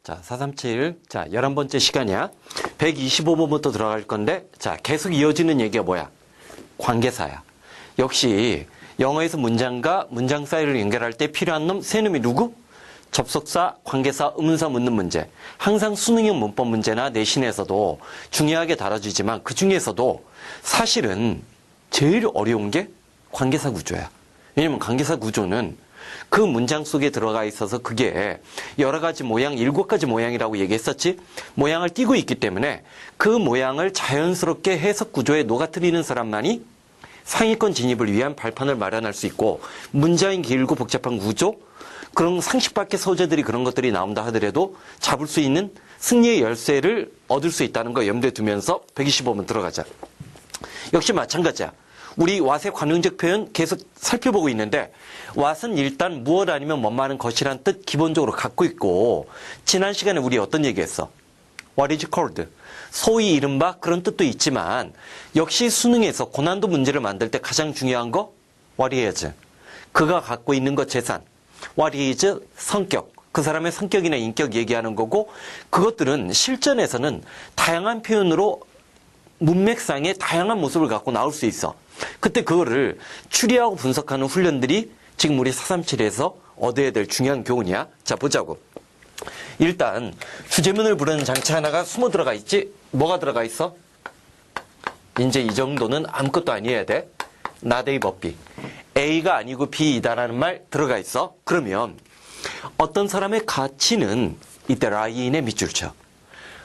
자, 437. 자, 11번째 시간이야. 125번부터 들어갈 건데, 자, 계속 이어지는 얘기가 뭐야? 관계사야. 역시, 영어에서 문장과 문장 사이를 연결할 때 필요한 놈, 세 놈이 누구? 접속사, 관계사, 의문사 묻는 문제. 항상 수능형 문법 문제나 내신에서도 중요하게 다뤄지지만 그 중에서도 사실은 제일 어려운 게 관계사 구조야. 왜냐면 관계사 구조는 그 문장 속에 들어가 있어서 그게 여러 가지 모양, 7가지 모양이라고 얘기했었지? 모양을 띄고 있기 때문에 그 모양을 자연스럽게 해석 구조에 녹아뜨리는 사람만이 상위권 진입을 위한 발판을 마련할 수 있고, 문장이 길고 복잡한 구조, 그런 상식 밖의 소재들이 그런 것들이 나온다 하더라도 잡을 수 있는 승리의 열쇠를 얻을 수 있다는 거 염두에 두면서 125번 들어가자. 역시 마찬가지야. 우리 왓의 관용적 표현 계속 살펴보고 있는데, 왓은 일단 무엇 아니면 뭐만한 것이란 뜻 기본적으로 갖고 있고, 지난 시간에 우리 어떤 얘기했어? What is called? 소위 이른바 그런 뜻도 있지만, 역시 수능에서 고난도 문제를 만들 때 가장 중요한 거 What is? 그가 갖고 있는 것 재산. What is? 성격. 그 사람의 성격이나 인격 얘기하는 거고, 그것들은 실전에서는 다양한 표현으로 문맥상의 다양한 모습을 갖고 나올 수 있어. 그때 그거를 추리하고 분석하는 훈련들이 지금 우리 437에서 얻어야 될 중요한 교훈이야. 자, 보자고. 일단 주제문을 부르는 장치 하나가 숨어 들어가 있지? 뭐가 들어가 있어? 이제 이 정도는 아무것도 아니어야 돼. not A but B. A가 아니고 B이다라는 말 들어가 있어. 그러면 어떤 사람의 가치는 이때 라인에 밑줄 쳐.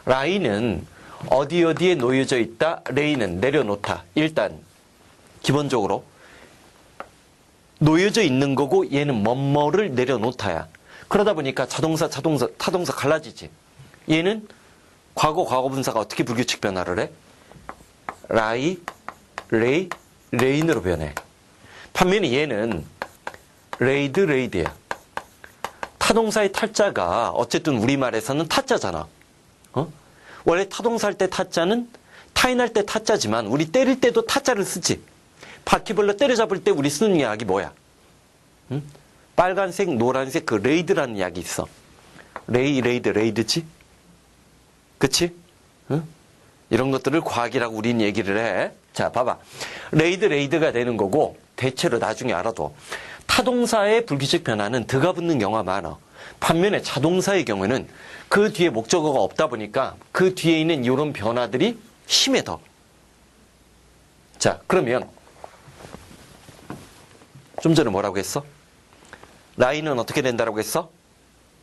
라인은 어디 어디에 놓여져 있다. 레이는 내려놓다. 일단 기본적으로 놓여져 있는 거고 얘는 뭐뭐를 내려놓다야. 그러다 보니까 자동사, 타동사 갈라지지. 얘는 과거, 과거분사가 어떻게 불규칙 변화를 해? 라이, 레이, 레인으로 변해. 반면에 얘는 레이드, 레이드야. 타동사의 탈자가 어쨌든 우리말에서는 타자잖아. 원래 타동사 할 때 타자는 타인할 때 타자지만 우리 때릴 때도 타자를 쓰지. 바퀴벌레 때려잡을 때 우리 쓰는 약이 뭐야? 응? 빨간색, 노란색 그 레이드라는 약이 있어. 레이드지? 그치? 응? 이런 것들을 과학이라고 우리는 얘기를 해. 자, 봐봐. 레이드가 되는 거고, 대체로 나중에 알아도 타동사의 불규칙 변화는 드가 붙는 경우가 많아. 반면에 자동사의 경우는 그 뒤에 목적어가 없다 보니까 그 뒤에 있는 이런 변화들이 심해 더. 자, 그러면 좀 전에 뭐라고 했어? 라인은 어떻게 된다라고 했어?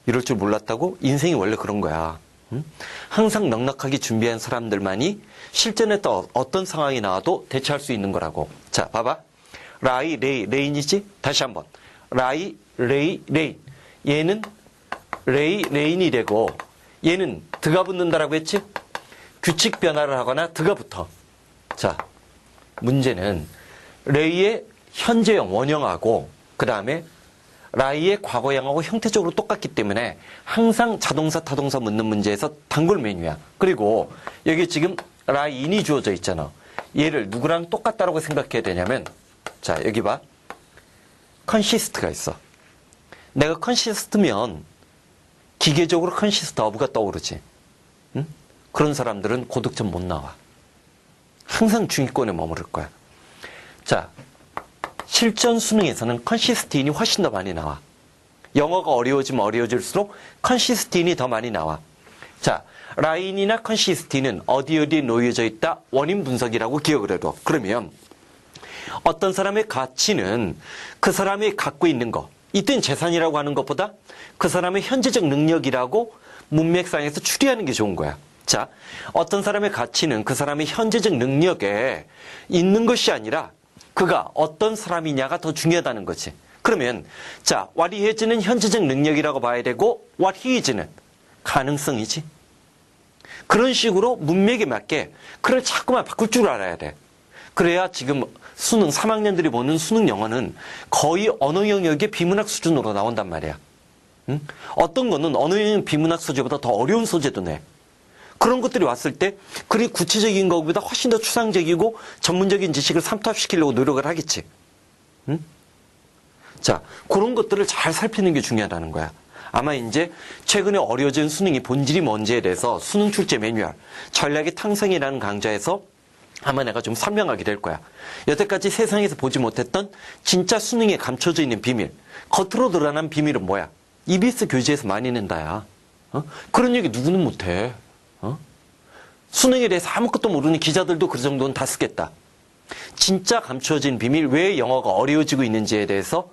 이럴 줄 몰랐다고? 인생이 원래 그런 거야. 응? 항상 넉넉하게 준비한 사람들만이 실전에 또 어떤 상황이 나와도 대처할 수 있는 거라고. 자, 봐봐. 라이, 레인이지? 다시 한번. 라이, 레인. 얘는 레인이 되고 얘는 드가 붙는다라고 했지? 규칙 변화를 하거나 드가 붙어. 자, 문제는 레이의 현재형, 원형하고 그 다음에 라이의 과거형하고 형태적으로 똑같기 때문에 항상 자동사, 타동사 묻는 문제에서 단골 메뉴야. 그리고 여기 지금 라인이 주어져 있잖아. 얘를 누구랑 똑같다라고 생각해야 되냐면, 자, 여기 봐. 컨시스트가 있어. 내가 컨시스트면 기계적으로 컨시스트 어브가 떠오르지. 응? 그런 사람들은 고득점 못 나와. 항상 중위권에 머무를 거야. 자, 실전 수능에서는 컨시스틴이 훨씬 더 많이 나와. 영어가 어려워지면 어려워질수록 컨시스틴이 더 많이 나와. 자, 라인이나 컨시스틴은 어디에 놓여져 있다? 원인 분석이라고 기억을 해둬. 그러면 어떤 사람의 가치는 그 사람이 갖고 있는 거, 이땐 재산이라고 하는 것보다 그 사람의 현재적 능력이라고 문맥상에서 추리하는 게 좋은 거야. 자, 어떤 사람의 가치는 그 사람의 현재적 능력에 있는 것이 아니라 그가 어떤 사람이냐가 더 중요하다는 거지. 그러면 자, what he is는 현재적 능력이라고 봐야 되고 what he is는 가능성이지. 그런 식으로 문맥에 맞게 그걸 자꾸만 바꿀 줄 알아야 돼. 그래야 지금 수능 3학년들이 보는 수능 영어는 거의 언어 영역의 비문학 수준으로 나온단 말이야. 응? 어떤 거는 언어 영역 비문학 소재보다 더 어려운 소재도 내. 그런 것들이 왔을 때 그리 구체적인 것보다 훨씬 더 추상적이고 전문적인 지식을 삼투압시키려고 노력을 하겠지. 응? 자, 그런 것들을 잘 살피는 게 중요하다는 거야. 아마 이제 최근에 어려워진 수능이 본질이 뭔지에 대해서 수능 출제 매뉴얼, 전략의 탕생이라는 강좌에서 아마 내가 좀 설명하게 될 거야. 여태까지 세상에서 보지 못했던 진짜 수능에 감춰져 있는 비밀, 겉으로 드러난 비밀은 뭐야? EBS 교재에서 많이 낸다야. 그런 얘기 누구는 못해. 수능에 대해서 아무것도 모르는 기자들도 그 정도는 다 쓰겠다. 진짜 감추어진 비밀, 왜 영어가 어려워지고 있는지에 대해서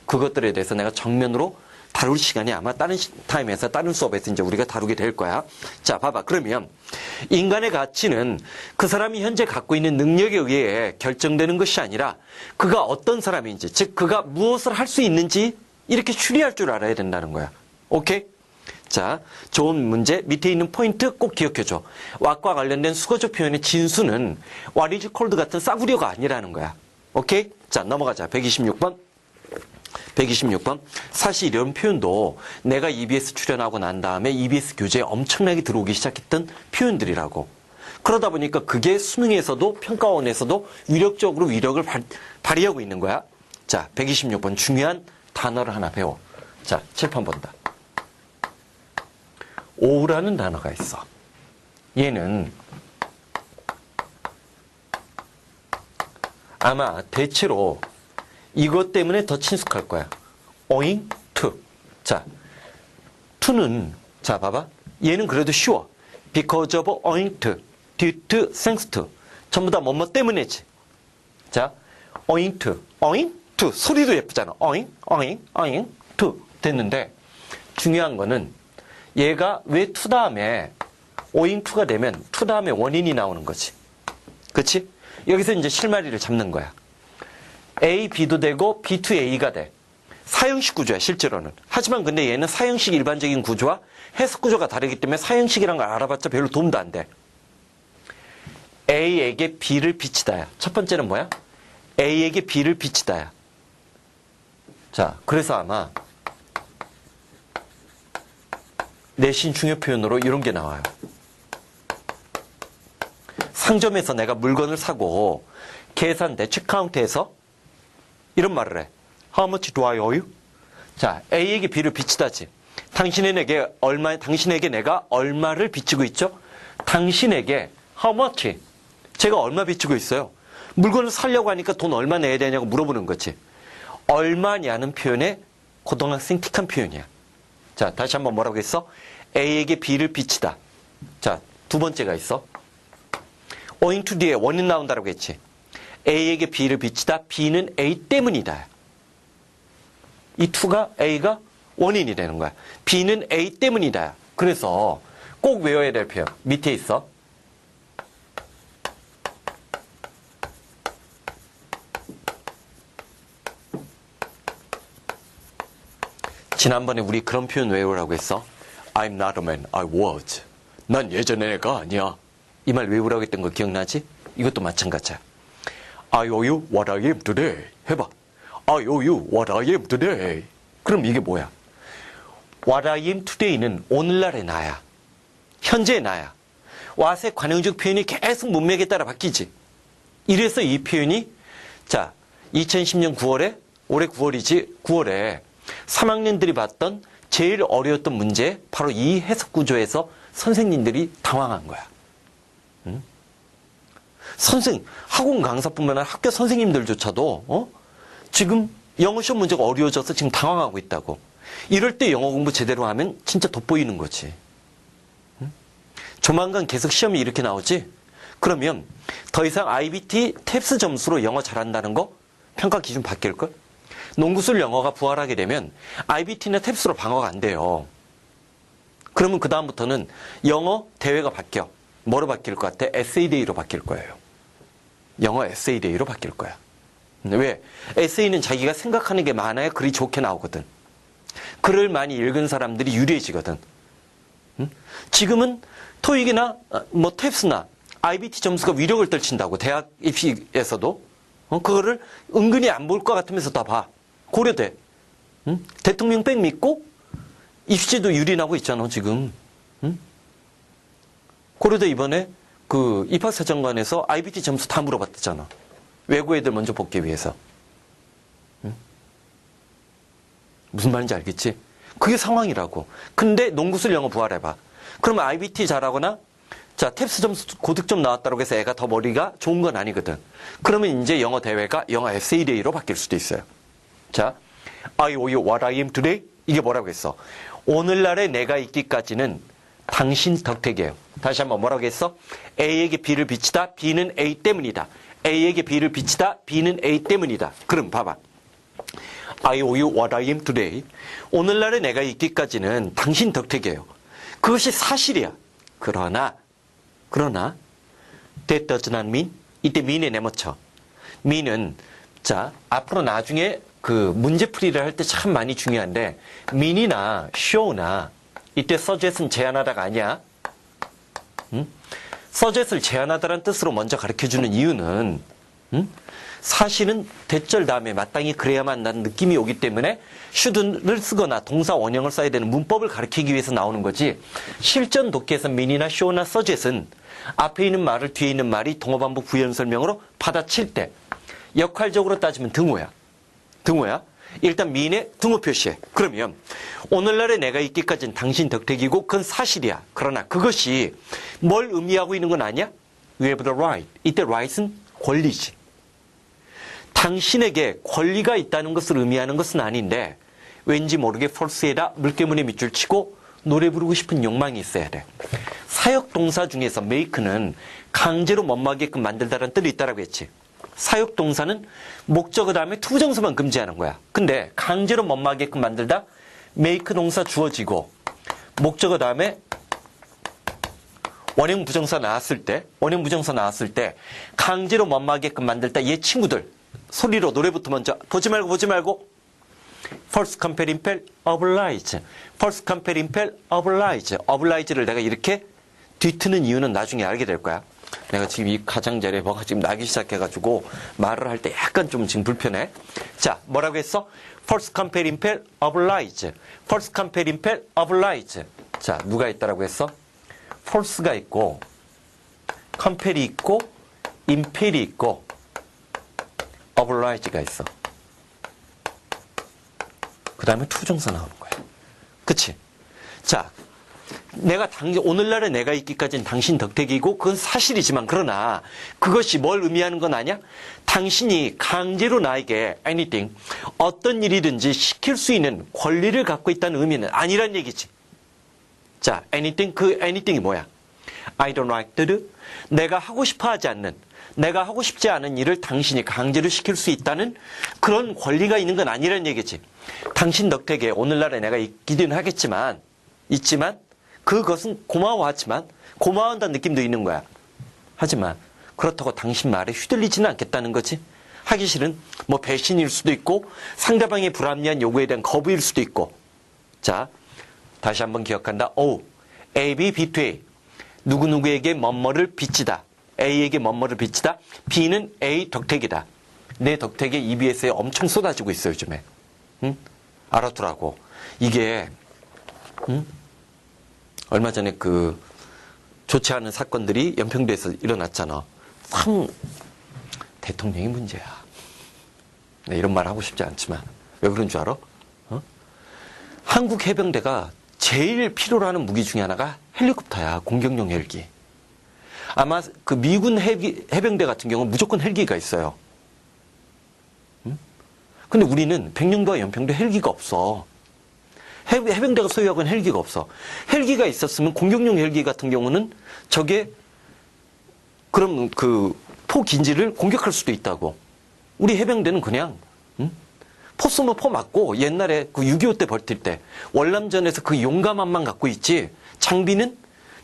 그것들에 대해서 내가 정면으로 다룰 시간이 아마 다른 타임에서 다른 수업에서 이제 우리가 다루게 될 거야. 자, 봐봐. 그러면 인간의 가치는 그 사람이 현재 갖고 있는 능력에 의해 결정되는 것이 아니라 그가 어떤 사람인지, 즉 그가 무엇을 할 수 있는지 이렇게 추리할 줄 알아야 된다는 거야. 오케이? 자, 좋은 문제. 밑에 있는 포인트 꼭 기억해줘. what과 관련된 수거조 표현의 진수는 what is called 같은 싸구려가 아니라는 거야. 오케이? 자, 넘어가자. 126번. 126번. 사실 이런 표현도 내가 EBS 출연하고 난 다음에 EBS 교재에 엄청나게 들어오기 시작했던 표현들이라고. 그러다 보니까 그게 수능에서도 평가원에서도 위력적으로 위력을 발휘하고 있는 거야. 자, 126번 중요한 단어를 하나 배워. 자, 칠판 본다. 오우라는 단어가 있어. 얘는 아마 대체로 이것 때문에 더 친숙할 거야. owing to. 자, to는, 자, 봐봐. 얘는 그래도 쉬워. because of owing to, due to, thanks to. 전부 다 뭐뭐 때문에지. 자, owing to, owing to. 소리도 예쁘잖아. owing to. 됐는데, 중요한 거는 얘가 왜 to 다음에 owing to가 되면 to 다음에 원인이 나오는 거지. 그치? 여기서 이제 실마리를 잡는 거야. A, B도 되고 B to A가 돼. 사형식 구조야 실제로는. 하지만 근데 얘는 사형식 일반적인 구조와 해석 구조가 다르기 때문에 사형식이란 걸 알아봤자 별로 도움도 안 돼. A에게 B를 비치다야. 첫 번째는 뭐야? A에게 B를 비치다야. 자, 그래서 아마 내신 중요 표현으로 이런 게 나와요. 상점에서 내가 물건을 사고 계산대 체크카운트에서 이런 말을 해. How much do I owe you? 자, A에게 B를 비치다지. 당신에게 내가 얼마를 비치고 있죠? 당신에게 how much? 제가 얼마 비치고 있어요? 물건을 사려고 하니까 돈 얼마 내야 되냐고 물어보는 거지. 얼마냐는 표현에 고등학생 틱한 표현이야. 자, 다시 한번 뭐라고 했어? A에게 B를 비치다. 자, 두 번째가 있어. owing to 뒤에 원인 나온다라고 했지. A에게 B를 비치다. B는 A 때문이다. 이 to가 A가 원인이 되는 거야. B는 A 때문이다. 그래서 꼭 외워야 될 표현. 밑에 있어. 지난번에 우리 그런 표현 외우라고 했어. I'm not a man, I was. 난 예전의 애가 아니야. 이 말 외우라고 했던 거 기억나지? 이것도 마찬가지야. I owe you what I am today. 해봐. I owe you what I am today. 그럼 이게 뭐야? What I am today는 오늘날의 나야. 현재의 나야. what의 관용적 표현이 계속 문맥에 따라 바뀌지. 이래서 이 표현이 자 2010년 9월에 올해 9월이지 9월에 3학년들이 봤던 제일 어려웠던 문제 바로 이 해석 구조에서 선생님들이 당황한 거야. 응? 학원 강사뿐만 아니라 학교 선생님들조차도 지금 영어 시험 문제가 어려워져서 지금 당황하고 있다고. 이럴 때 영어 공부 제대로 하면 진짜 돋보이는 거지. 응? 조만간 계속 시험이 이렇게 나오지? 그러면 더 이상 IBT 탭스 점수로 영어 잘한다는 거 평가 기준 바뀔걸? 농구술 영어가 부활하게 되면 IBT나 탭스로 방어가 안 돼요. 그러면 그 다음부터는 영어 대회가 바뀌어. 뭐로 바뀔 것 같아? 에세이데이로 바뀔 거예요. 영어 에세이데이로 바뀔 거야. 왜? 에세이는 자기가 생각하는 게 많아야 글이 좋게 나오거든. 글을 많이 읽은 사람들이 유리해지거든. 응? 지금은 토익이나 뭐 탭스나 IBT 점수가 위력을 떨친다고 대학 입시에서도 그거를 은근히 안 볼 것 같으면서 다 봐. 고려대. 응? 대통령 백 믿고 입시제도 유린하고 있잖아 지금. 응? 고려대 이번에 그 입학사정관에서 IBT 점수 다 물어봤잖아. 외고 애들 먼저 뽑기 위해서. 응? 무슨 말인지 알겠지? 그게 상황이라고. 근데 농구술 영어 부활해봐. 그러면 IBT 잘하거나 자, 탭스 점수 고득점 나왔다고 해서 애가 더 머리가 좋은 건 아니거든. 그러면 이제 영어 대회가 영어 에세이 데이로 바뀔 수도 있어요. 자, I owe you what I am today? 이게 뭐라고 했어? 오늘날의 내가 있기까지는 당신 덕택이에요. 다시 한번 뭐라고 했어? A에게 B를 비치다. B는 A 때문이다. A에게 B를 비치다. B는 A 때문이다. 그럼 봐봐. I owe you what I am today. 오늘날의 내가 있기까지는 당신 덕택이에요. 그것이 사실이야. 그러나 that does not mean. 이때 mean에 내мот쳐. mean은 자 앞으로 나중에 그 문제풀이를 할 때 참 많이 중요한데 mean이나 show나 이때 suggest은 제안하다가 아니야. suggest를 제안하다라는 뜻으로 먼저 가르쳐주는 이유는 사실은 대절 다음에 마땅히 그래야만 한다는 느낌이 오기 때문에 should를 쓰거나 동사 원형을 써야 되는 문법을 가르치기 위해서 나오는 거지. 실전 독해에서 mean이나 show나 suggest은 앞에 있는 말을 뒤에 있는 말이 동어반복 부연 설명으로 받아칠 때 역할적으로 따지면 등호야. 일단 mean에 등호 표시해. 그러면 오늘날의 내가 있기까지는 당신 덕택이고 그건 사실이야. 그러나 그것이 뭘 의미하고 있는 건 아니야? You have the right. 이때 right은 권리지. 당신에게 권리가 있다는 것을 의미하는 것은 아닌데 왠지 모르게 false에다 물개문에 밑줄 치고 노래 부르고 싶은 욕망이 있어야 돼. 사역동사 중에서 make는 강제로 멋마게끔 만들다라는 뜻이 있다라고 했지. 사역동사는 목적어 다음에 투부정사만 금지하는 거야. 근데 강제로 멋마게끔 만들다 make 동사 주어지고 목적어 다음에 원형 부정사 나왔을 때 강제로 멋마게끔 만들다 얘 친구들 소리로 노래부터 먼저 보지 말고 false compel impel oblige false compel impel oblige를 내가 이렇게 뒤트는 이유는 나중에 알게 될 거야. 내가 지금 이 가장자리에 뭐가 지금 나기 시작해가지고 말을 할 때 약간 좀 지금 불편해. 자, 뭐라고 했어? false compel impel oblige false compel impel oblige. 자, 누가 있다라고 했어? false가 있고 compel이 있고 impel이 있고 oblige가 있어. 그 다음에 투정사 나오는 거야. 그치? 자, 오늘날의 내가 있기까지는 당신 덕택이고 그건 사실이지만 그러나 그것이 뭘 의미하는 건 아니야? 당신이 강제로 나에게 anything, 어떤 일이든지 시킬 수 있는 권리를 갖고 있다는 의미는 아니란 얘기지. 자, anything, 그 anything이 뭐야? I don't like to do. 내가 하고 싶지 않은 일을 당신이 강제로 시킬 수 있다는 그런 권리가 있는 건 아니란 얘기지. 당신 덕택에 오늘날에 내가 있기는 하겠지만, 그것은 고마워한다는 느낌도 있는 거야. 하지만, 그렇다고 당신 말에 휘둘리지는 않겠다는 거지. 하기 싫은, 배신일 수도 있고, 상대방의 불합리한 요구에 대한 거부일 수도 있고. 자, 다시 한번 기억한다. A, B, B to A. 누구누구에게 뭐뭐를 비치다. A에게 뭐뭐를 비치다. B는 A 덕택이다. 내 덕택에 EBS에 엄청 쏟아지고 있어, 요즘에. 응? 알아두라고. 이게, 얼마 전에 좋지 않은 사건들이 연평도에서 일어났잖아. 참, 대통령이 문제야. 네, 이런 말 하고 싶지 않지만. 왜 그런 줄 알아? 한국 해병대가 제일 필요로 하는 무기 중에 하나가 헬리콥터야. 공격용 헬기. 아마 미군 해병대 같은 경우는 무조건 헬기가 있어요. 근데 우리는 백령도와 연평도에 헬기가 없어. 해병대가 소유하고 있는 헬기가 없어. 헬기가 있었으면 공격용 헬기 같은 경우는 저게 그럼 포 기지를 공격할 수도 있다고. 우리 해병대는 그냥 포 쏘면 포 맞고 옛날에 6.25 때 버틸 때 월남전에서 그 용감함만 갖고 있지 장비는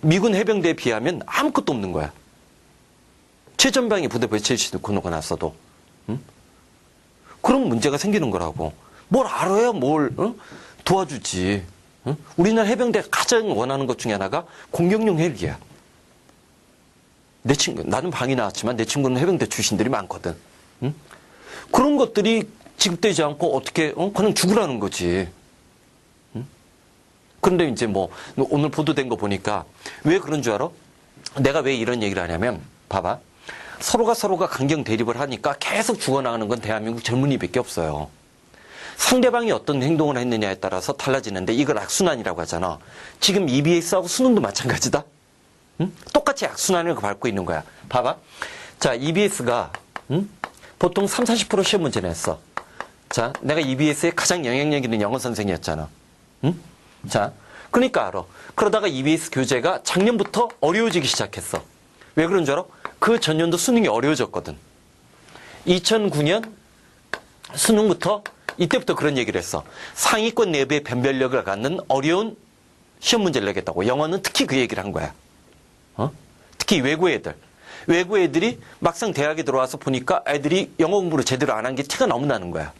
미군 해병대에 비하면 아무것도 없는 거야. 최전방에 부대 배치해놓고 났어도. 그런 문제가 생기는 거라고. 뭘 알아야 도와주지. 우리나라 해병대가 가장 원하는 것 중에 하나가 공격용 헬기야. 나는 방이 나왔지만 내 친구는 해병대 출신들이 많거든. 그런 것들이 지급되지 않고 어떻게, 그냥 죽으라는 거지. 그런데 이제 오늘 보도된 거 보니까 왜 그런 줄 알아? 내가 왜 이런 얘기를 하냐면, 봐봐. 서로가 강경 대립을 하니까 계속 죽어나가는 건 대한민국 젊은이밖에 없어요. 상대방이 어떤 행동을 했느냐에 따라서 달라지는데 이걸 악순환이라고 하잖아. 지금 EBS하고 수능도 마찬가지다. 응? 똑같이 악순환을 밟고 있는 거야. 봐봐. 자, EBS가 보통 30-40% 시험 문제 냈어. 자, 내가 EBS에 가장 영향력 있는 영어 선생이었잖아. 응? 자, 그러니까 알아. 그러다가 EBS 교재가 작년부터 어려워지기 시작했어. 왜 그런 줄 알아? 그 전년도 수능이 어려워졌거든. 2009년 수능부터 이때부터 그런 얘기를 했어. 상위권 내부의 변별력을 갖는 어려운 시험 문제를 내겠다고. 영어는 특히 그 얘기를 한 거야. 특히 외고 애들. 외고 애들이 막상 대학에 들어와서 보니까 애들이 영어 공부를 제대로 안 한 게 티가 너무 나는 거야.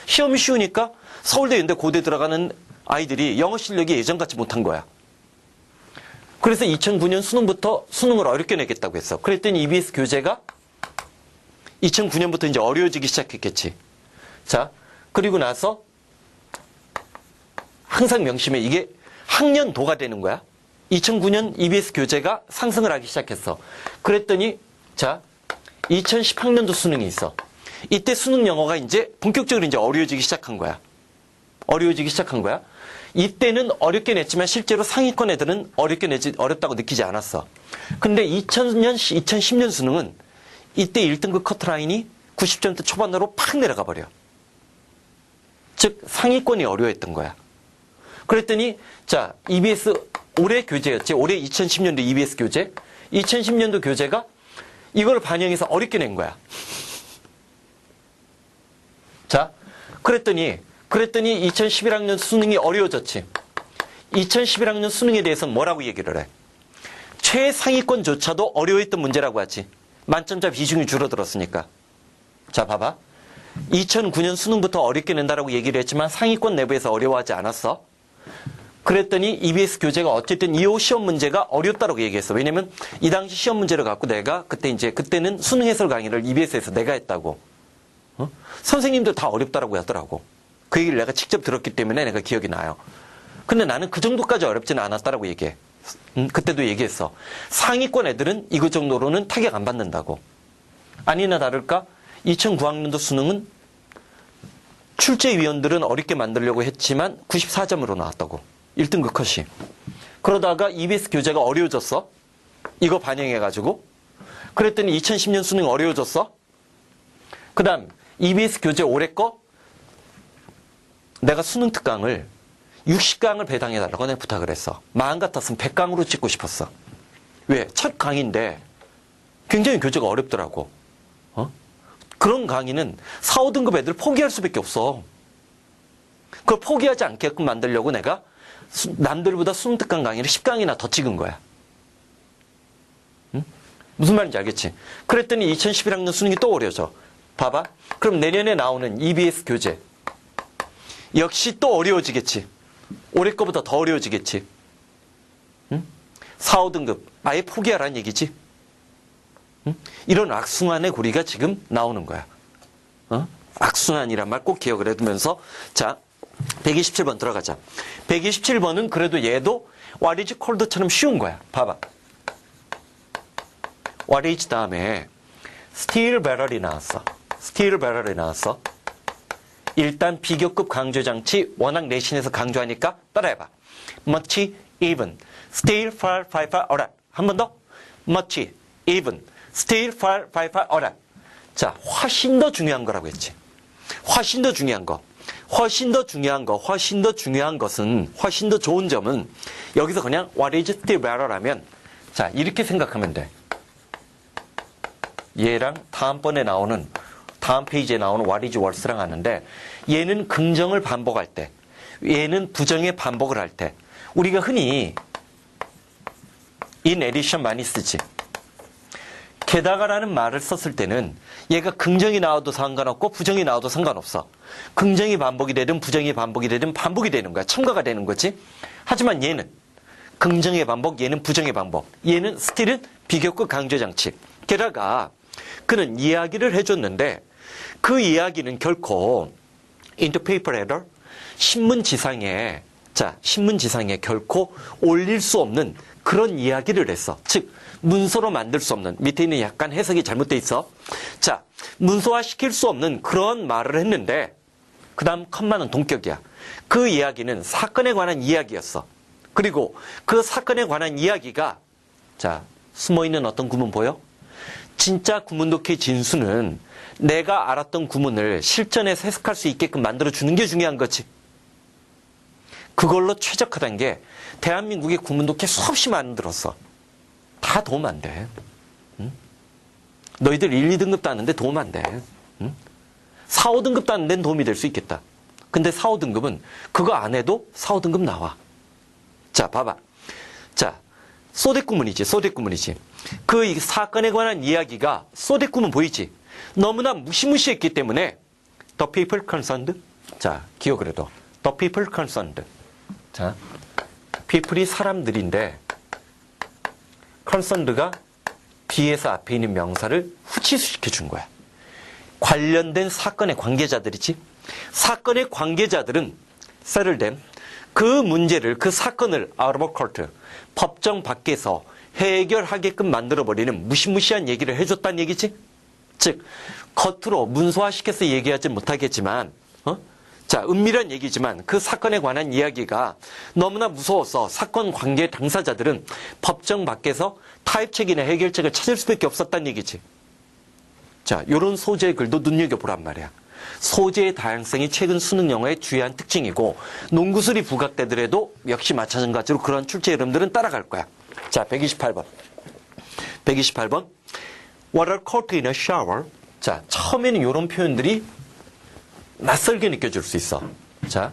시험이 쉬우니까 서울대, 연대, 고대 들어가는 아이들이 영어 실력이 예전같이 못한 거야. 그래서 2009년 수능부터 수능을 어렵게 내겠다고 했어. 그랬더니 EBS 교재가 2009년부터 이제 어려워지기 시작했겠지. 자, 그리고 나서 항상 명심해. 이게 학년도가 되는 거야. 2009년 EBS 교재가 상승을 하기 시작했어. 그랬더니 자, 2010학년도 수능이 있어. 이때 수능 영어가 이제 본격적으로 이제 어려워지기 시작한 거야. 어려워지기 시작한 거야. 이때는 어렵게 냈지만 실제로 상위권 애들은 어렵다고 느끼지 않았어. 근데 2010년 수능은 이때 1등급 커트라인이 90점대 초반으로 팍 내려가 버려. 즉 상위권이 어려워했던 거야. 그랬더니 자, EBS 올해 교재였지. 올해 2010년도 EBS 교재. 2010년도 교재가 이걸 반영해서 어렵게 낸 거야. 자, 그랬더니 2011학년 수능이 어려워졌지. 2011학년 수능에 대해서는 뭐라고 얘기를 해? 최상위권조차도 어려워했던 문제라고 하지. 만점자 비중이 줄어들었으니까. 자, 봐봐. 2009년 수능부터 어렵게 낸다라고 얘기를 했지만 상위권 내부에서 어려워하지 않았어. 그랬더니 EBS 교재가 어쨌든 이 시험 문제가 어렵다라고 얘기했어. 왜냐면 이 당시 시험 문제를 갖고 내가 그때는 수능 해설 강의를 EBS에서 내가 했다고. 선생님들 다 어렵다라고 하더라고. 그 얘기를 내가 직접 들었기 때문에 내가 기억이 나요. 근데 나는 그 정도까지 어렵지는 않았다라고 얘기해. 그때도 얘기했어. 상위권 애들은 이거 정도로는 타격 안 받는다고. 아니나 다를까 2009학년도 수능은 출제위원들은 어렵게 만들려고 했지만 94점으로 나왔다고. 1등급 컷이. 그러다가 EBS 교재가 어려워졌어. 이거 반영해가지고. 그랬더니 2010년 수능 어려워졌어. 그 다음 EBS 교재 올해 거 내가 수능 특강을 60강을 배당해달라고 내가 부탁을 했어. 마음 같았으면 100강으로 찍고 싶었어. 왜? 첫 강의인데 굉장히 교재가 어렵더라고. 그런 강의는 4, 5등급 애들 포기할 수밖에 없어. 그걸 포기하지 않게끔 만들려고 내가 남들보다 수능 특강 강의를 10강이나 더 찍은 거야. 응? 무슨 말인지 알겠지? 그랬더니 2011학년 수능이 또 어려워져. 봐봐. 그럼 내년에 나오는 EBS 교재 역시 또 어려워지겠지. 올해 거보다 더 어려워지겠지. 응? 4, 5등급 아예 포기하라는 얘기지. 응? 이런 악순환의 고리가 지금 나오는 거야. 악순환이란 말 꼭 기억을 해두면서 자, 127번 들어가자. 127번은 그래도 얘도 What is cold처럼 쉬운 거야. 봐봐. What is 다음에 steel barrel이 나왔어. steel barrel이 나왔어. 일단 비교급 강조장치 워낙 내신에서 강조하니까 따라해봐. much, even, still, far, far, far, alright. 한 번 더. much, even, still, far, far, far, alright. 자, 훨씬 더 중요한 거라고 했지. 훨씬 더 중요한 거. 훨씬 더 중요한 거. 훨씬 더 중요한 것은, 훨씬 더 좋은 점은 여기서 그냥 what is still better라면 자, 이렇게 생각하면 돼. 얘랑 다음번에 나오는 다음 페이지에 나오는 what is worse랑 하는데 얘는 긍정을 반복할 때 얘는 부정의 반복을 할 때 우리가 흔히 in addition 많이 쓰지. 게다가라는 말을 썼을 때는 얘가 긍정이 나와도 상관없고 부정이 나와도 상관없어. 긍정이 반복이 되든 부정이 반복이 되든 반복이 되는 거야. 첨가가 되는 거지. 하지만 얘는 긍정의 반복, 얘는 부정의 반복. 얘는 스틸은 비교급 강조장치. 게다가 그는 이야기를 해줬는데 그 이야기는 결코 into paper header 신문지상에 결코 올릴 수 없는 그런 이야기를 했어. 즉 문서로 만들 수 없는 밑에 있는 약간 해석이 잘못돼 있어. 자, 문서화 시킬 수 없는 그런 말을 했는데 그 다음 컴마는 동격이야. 그 이야기는 사건에 관한 이야기였어. 그리고 그 사건에 관한 이야기가 자 숨어있는 어떤 구문 보여? 진짜 구문 독해의 진수는 내가 알았던 구문을 실전에서 해석할 수 있게끔 만들어주는 게 중요한 거지. 그걸로 최적화된 게 대한민국의 구문 독해 수없이 만들었어. 다 도움 안 돼. 응? 너희들 1, 2등급도 하는데 도움 안 돼. 응? 4, 5등급도 하는 데는 도움이 될 수 있겠다. 근데 4, 5등급은 그거 안 해도 4, 5등급 나와. 자, 봐봐. 자, 소댓구문이지, 소댓구문이지. 그 사건에 관한 이야기가 소댓구문 보이지? 너무나 무시무시했기 때문에 The people concerned. 자, 기억을 해도 The people concerned. 자, people이 사람들인데 concerned가 뒤에서 앞에 있는 명사를 후치시켜 준 거야. 관련된 사건의 관계자들이지. 사건의 관계자들은 settle them. 그 문제를, 그 사건을 out of court, 법정 밖에서 해결하게끔 만들어버리는 무시무시한 얘기를 해줬다는 얘기지. 즉 겉으로 문서화시켜서 얘기하지 못하겠지만 자 은밀한 얘기지만 그 사건에 관한 이야기가 너무나 무서워서 사건 관계 당사자들은 법정 밖에서 타협책이나 해결책을 찾을 수밖에 없었다는 얘기지. 자 요런 소재의 글도 눈여겨보란 말이야. 소재의 다양성이 최근 수능 영어의 주요한 특징이고 농구술이 부각되더라도 역시 마찬가지로 그런 출제 이름들은 따라갈 거야. 자 128번 128번 Water caught in a shower. 자 처음에는 이런 표현들이 낯설게 느껴질 수 있어. 자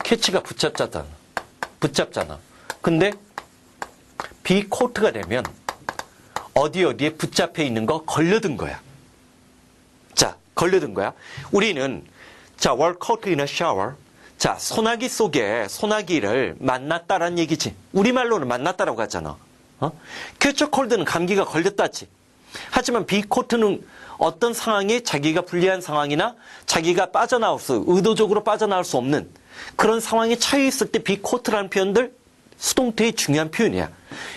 캐치가 붙잡잖아. 근데 be caught가 되면 어디에 붙잡혀 있는 거 걸려든 거야. 자 걸려든 거야. 우리는 자 were caught in a shower. 자 소나기 속에 소나기를 만났다라는 얘기지. 우리말로는 만났다라고 하잖아. catch cold는 감기가 걸렸다지. 하지만 be caught는 어떤 상황에 자기가 불리한 상황이나 자기가 의도적으로 빠져나올 수 없는 그런 상황에 처해 있을 때 be caught라는 표현들 수동태의 중요한 표현이야.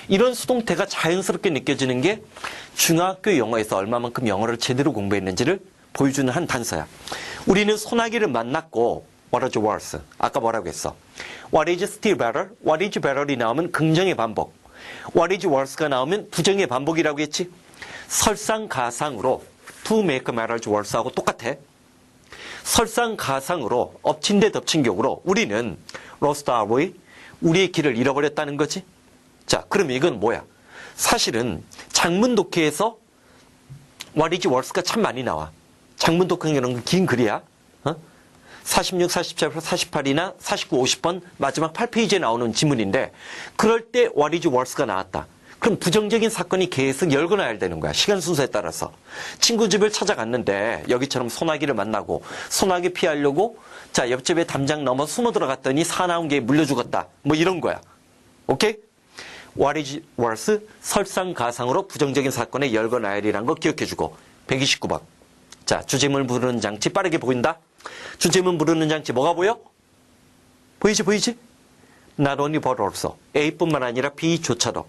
이런 수동태가 자연스럽게 느껴지는 게 중학교 영어에서 얼마만큼 영어를 제대로 공부했는지를 보여주는 한 단서야. 우리는 소나기를 만났고 what is worse? 아까 뭐라고 했어? What is still better? What is better이 나오면 긍정의 반복. What is worse가 나오면 부정의 반복이라고 했지? 설상가상으로 to make matters worse하고 똑같아. 설상가상으로 엎친 데 덮친 격으로 우리는 lost our way, 우리의 길을 잃어버렸다는 거지. 자, 그럼 이건 뭐야? 사실은 장문 독해에서 what is worse가 참 많이 나와. 장문 독해는 긴 글이야. 46, 47, 48이나 49, 50번 마지막 8페이지에 나오는 지문인데 그럴 때 what is worse가 나왔다. 그럼 부정적인 사건이 계속 열거나야 되는 거야. 시간 순서에 따라서. 친구 집을 찾아갔는데 여기처럼 소나기를 만나고 소나기 피하려고 자 옆집에 담장 넘어 숨어 들어갔더니 사나운 개에 물려 죽었다. 뭐 이런 거야. 오케이? What is worse? 설상가상으로 부정적인 사건의 열거나열이라는 거 기억해주고 129번. 자 주제문 부르는 장치 빠르게 보인다. 주제문 부르는 장치 뭐가 보여? 보이지? Not only but also. A뿐만 아니라 B조차도.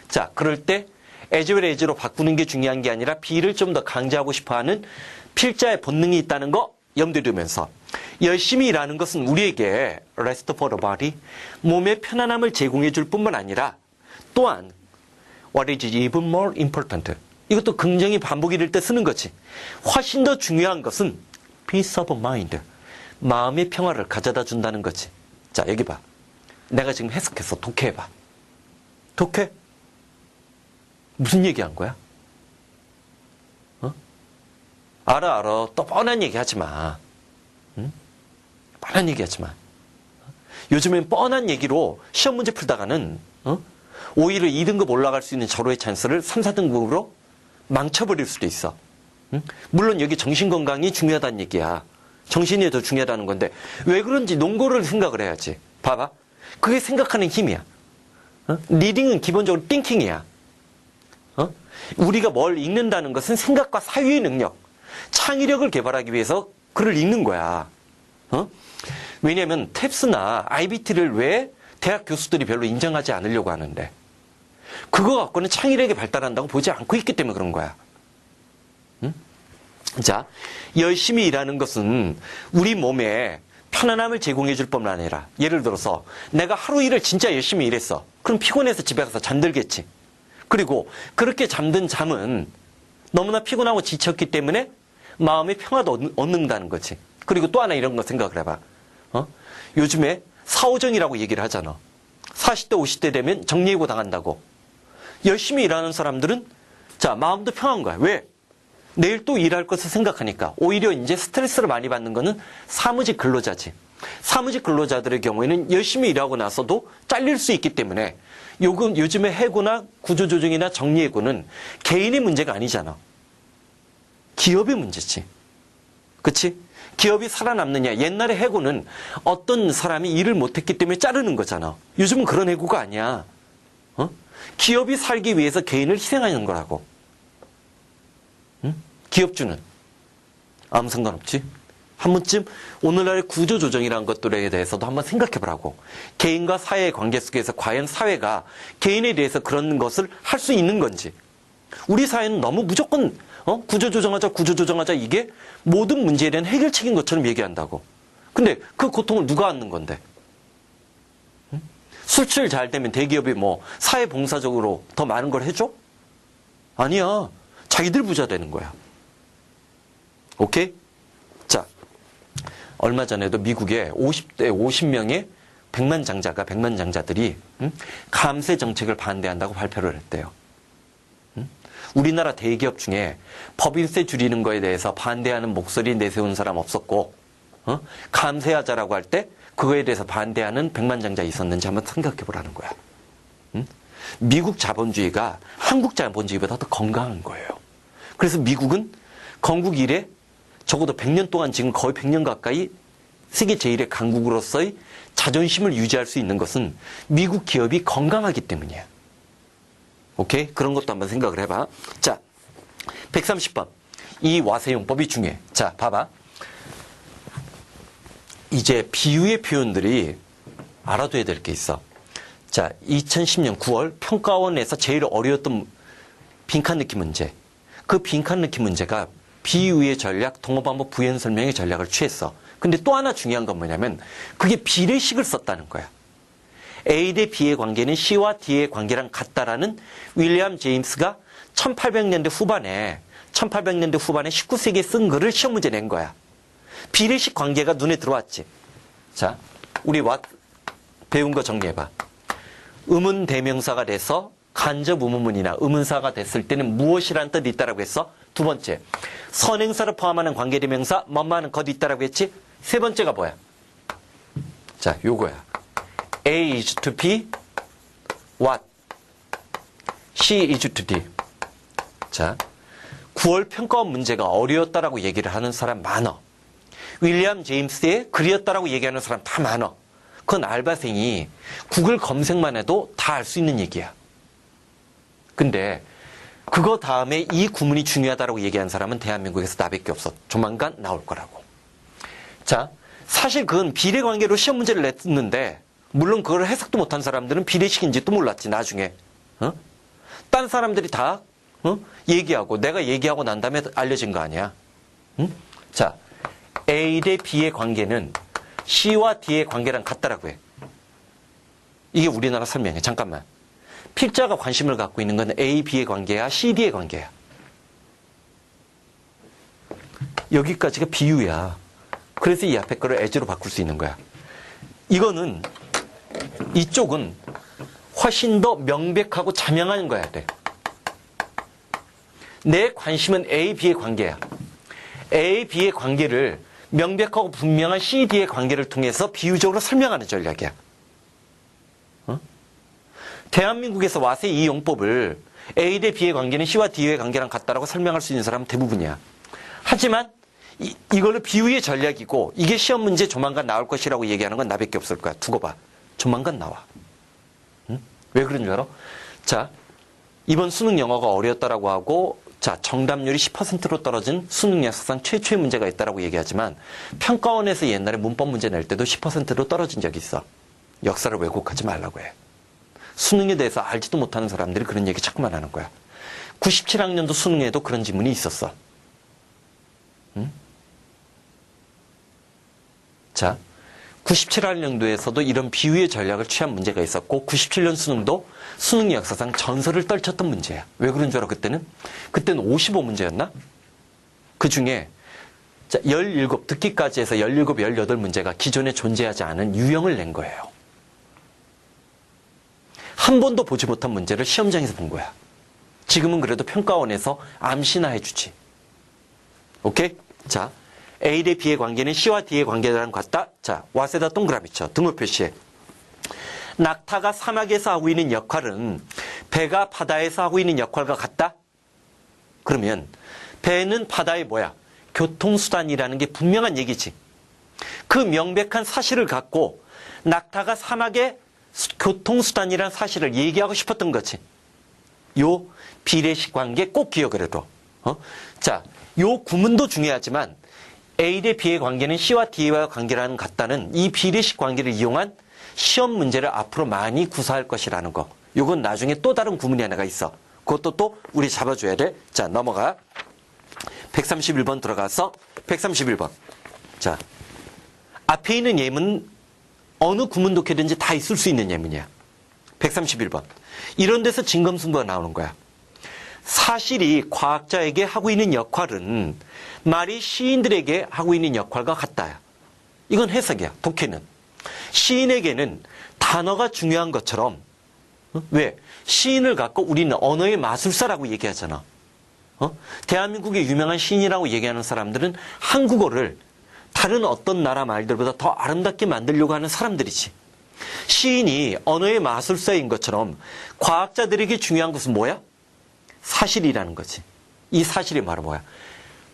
자, 그럴 때 as well as로 바꾸는 게 중요한 게 아니라 B를 좀 더 강조하고 싶어하는 필자의 본능이 있다는 거 염두에 두면서 열심히 일하는 것은 우리에게 rest for the body, 몸의 편안함을 제공해 줄 뿐만 아니라 또한 what is even more important, 이것도 긍정이 반복이 될 때 쓰는 거지. 훨씬 더 중요한 것은 peace of mind, 마음의 평화를 가져다 준다는 거지. 자, 여기 봐. 내가 지금 해석해서 독해해봐. 독해? 무슨 얘기한 거야? 알아. 또 뻔한 얘기 하지 마. 응? 뻔한 얘기 하지 마. 요즘엔 뻔한 얘기로 시험 문제 풀다가는 오히려 2등급 올라갈 수 있는 절호의 찬스를 3, 4등급으로 망쳐버릴 수도 있어. 응? 물론 여기 정신건강이 중요하다는 얘기야. 정신이 더 중요하다는 건데 왜 그런지 논거를 생각을 해야지. 봐봐. 그게 생각하는 힘이야. 리딩은 기본적으로 띵킹이야. 우리가 뭘 읽는다는 것은 생각과 사유의 능력, 창의력을 개발하기 위해서 글을 읽는 거야. 왜냐하면 탭스나 IBT를 왜 대학 교수들이 별로 인정하지 않으려고 하는데 그거 갖고는 창의력이 발달한다고 보지 않고 있기 때문에 그런 거야. 자, 열심히 일하는 것은 우리 몸에 편안함을 제공해 줄 뿐만 아니라, 예를 들어서 내가 하루 일을 진짜 열심히 일했어. 그럼 피곤해서 집에 가서 잠들겠지. 그리고 그렇게 잠든 잠은 너무나 피곤하고 지쳤기 때문에 마음의 평화도 얻는다는 거지. 그리고 또 하나 이런 거 생각을 해봐. 요즘에 사오정이라고 얘기를 하잖아. 40대, 50대 되면 정리해고 당한다고. 열심히 일하는 사람들은 자, 마음도 평한 거야. 왜? 내일 또 일할 것을 생각하니까. 오히려 이제 스트레스를 많이 받는 거는 사무직 근로자지. 사무직 근로자들의 경우에는 열심히 일하고 나서도 잘릴 수 있기 때문에 요즘에 해고나 구조조정이나 정리해고는 개인의 문제가 아니잖아. 기업의 문제지. 그치? 기업이 살아남느냐. 옛날에 해고는 어떤 사람이 일을 못했기 때문에 자르는 거잖아. 요즘은 그런 해고가 아니야. 기업이 살기 위해서 개인을 희생하는 거라고. 응? 기업주는 아무 상관없지. 한 번쯤 오늘날의 구조조정이라는 것들에 대해서도 한번 생각해 보라고. 개인과 사회의 관계 속에서 과연 사회가 개인에 대해서 그런 것을 할 수 있는 건지. 우리 사회는 너무 무조건 구조조정하자 이게 모든 문제에 대한 해결책인 것처럼 얘기한다고. 근데 그 고통을 누가 안는 건데? 수출 잘 되면 대기업이 뭐 사회봉사적으로 더 많은 걸 해줘? 아니야. 자기들 부자 되는 거야. 오케이? 자, 얼마 전에도 미국에 50대 50명의 백만장자들이 감세 정책을 반대한다고 발표를 했대요. 우리나라 대기업 중에 법인세 줄이는 거에 대해서 반대하는 목소리 내세운 사람 없었고, 감세하자라고 할 때 그거에 대해서 반대하는 백만장자 있었는지 한번 생각해 보라는 거야. 미국 자본주의가 한국 자본주의보다 더 건강한 거예요. 그래서 미국은 건국 이래 적어도 100년 동안 지금 거의 100년 가까이 세계 제1의 강국으로서의 자존심을 유지할 수 있는 것은 미국 기업이 건강하기 때문이야. 오케이? 그런 것도 한번 생각을 해봐. 자, 130번. 이 와세용법이 중요해. 자, 봐봐. 이제 비유의 표현들이 알아둬야 될 게 있어. 자, 2010년 9월 평가원에서 제일 어려웠던 빈칸 넣기 문제. 그 빈칸 넣기 문제가 비유의 전략, 동어방법 부연 설명의 전략을 취했어. 근데 또 하나 중요한 건 뭐냐면 그게 비례식을 썼다는 거야. A 대 B의 관계는 C와 D의 관계랑 같다라는 윌리엄 제임스가 1800년대 후반에 19세기에 쓴 글을 시험 문제 낸 거야. 비례식 관계가 눈에 들어왔지. 자, 우리 배운 거 정리해봐. 의문 대명사가 돼서 간접 의문문이나 의문사가 됐을 때는 무엇이라는 뜻이 있다라고 했어? 두 번째, 선행사를 포함하는 관계대명사 뭐뭐하는 것이 있다라고 했지? 세 번째가 뭐야? 자, 요거야. A is to B, what? C is to D. 자, 9월 평가원 문제가 어려웠다라고 얘기를 하는 사람 많아. 윌리엄 제임스의 글이었다라고 얘기하는 사람 다 많아. 그건 알바생이 구글 검색만 해도 다 알 수 있는 얘기야. 근데 그거 다음에 이 구문이 중요하다라고 얘기한 사람은 대한민국에서 나밖에 없어. 조만간 나올 거라고. 자, 사실 그건 비례관계로 시험 문제를 냈는데 물론 그걸 해석도 못한 사람들은 비례식인지도 몰랐지 나중에. 딴 사람들이 다 얘기하고 내가 얘기하고 난 다음에 알려진 거 아니야. 자, A 대 B의 관계는 C와 D의 관계랑 같다라고 해. 이게 우리나라 설명이야. 잠깐만. 필자가 관심을 갖고 있는 건 A, B의 관계야, C, D의 관계야. 여기까지가 비유야. 그래서 이 앞에 거를 as로 바꿀 수 있는 거야. 이쪽은 훨씬 더 명백하고 자명한 거야 돼. 내 관심은 A, B의 관계야. A, B의 관계를 명백하고 분명한 C, D의 관계를 통해서 비유적으로 설명하는 전략이야. 대한민국에서 와세 이 용법을 A 대 B의 관계는 C와 D의 관계랑 같다라고 설명할 수 있는 사람은 대부분이야. 하지만 이걸로 비유의 전략이고 이게 시험 문제 조만간 나올 것이라고 얘기하는 건 나밖에 없을 거야. 두고 봐. 조만간 나와. 왜 그런 줄 알아? 자, 이번 수능 영어가 어려웠다라고 하고 자, 정답률이 10%로 떨어진 수능 역사상 최초의 문제가 있다라고 얘기하지만 평가원에서 옛날에 문법 문제 낼 때도 10%로 떨어진 적이 있어. 역사를 왜곡하지 말라고 해. 수능에 대해서 알지도 못하는 사람들이 그런 얘기 자꾸만 하는 거야. 97학년도 수능에도 그런 지문이 있었어. 자, 97학년도에서도 이런 비유의 전략을 취한 문제가 있었고 97년 수능도 수능 역사상 전설을 떨쳤던 문제야. 왜 그런 줄 알아 그때는? 그때는 55문제였나? 그 중에 17, 듣기까지 해서 17, 18문제가 기존에 존재하지 않은 유형을 낸 거예요. 한 번도 보지 못한 문제를 시험장에서 본 거야. 지금은 그래도 평가원에서 암시나 해주지. 오케이? 자, A 대 B의 관계는 C와 D의 관계랑 같다. 자, 와세다 동그라미 쳐. 등호 표시해. 낙타가 사막에서 하고 있는 역할은 배가 바다에서 하고 있는 역할과 같다? 그러면 배는 바다의 뭐야? 교통수단이라는 게 분명한 얘기지. 그 명백한 사실을 갖고 낙타가 사막의 교통수단이라는 사실을 얘기하고 싶었던 거지. 요 비례식 관계 꼭 기억을 해둬. 자, 요 구문도 중요하지만 A 대 B의 관계는 C와 D와 관계라는 같다는 이 비례식 관계를 이용한 시험 문제를 앞으로 많이 구사할 것이라는 거. 요건 나중에 또 다른 구문이 하나가 있어. 그것도 또 우리 잡아줘야 돼. 자, 넘어가. 131번 들어가서 131번. 자, 앞에 있는 예문 어느 구문 독해든지 다 있을 수 있는 예문이야. 131번. 이런 데서 진검승부가 나오는 거야. 사실이 과학자에게 하고 있는 역할은 말이 시인들에게 하고 있는 역할과 같다. 이건 해석이야. 독해는. 시인에게는 단어가 중요한 것처럼 왜? 시인을 갖고 우리는 언어의 마술사라고 얘기하잖아. 대한민국의 유명한 시인이라고 얘기하는 사람들은 한국어를 다른 어떤 나라 말들보다 더 아름답게 만들려고 하는 사람들이지. 시인이 언어의 마술사인 것처럼 과학자들에게 중요한 것은 뭐야? 사실이라는 거지. 이 사실이 바로 뭐야?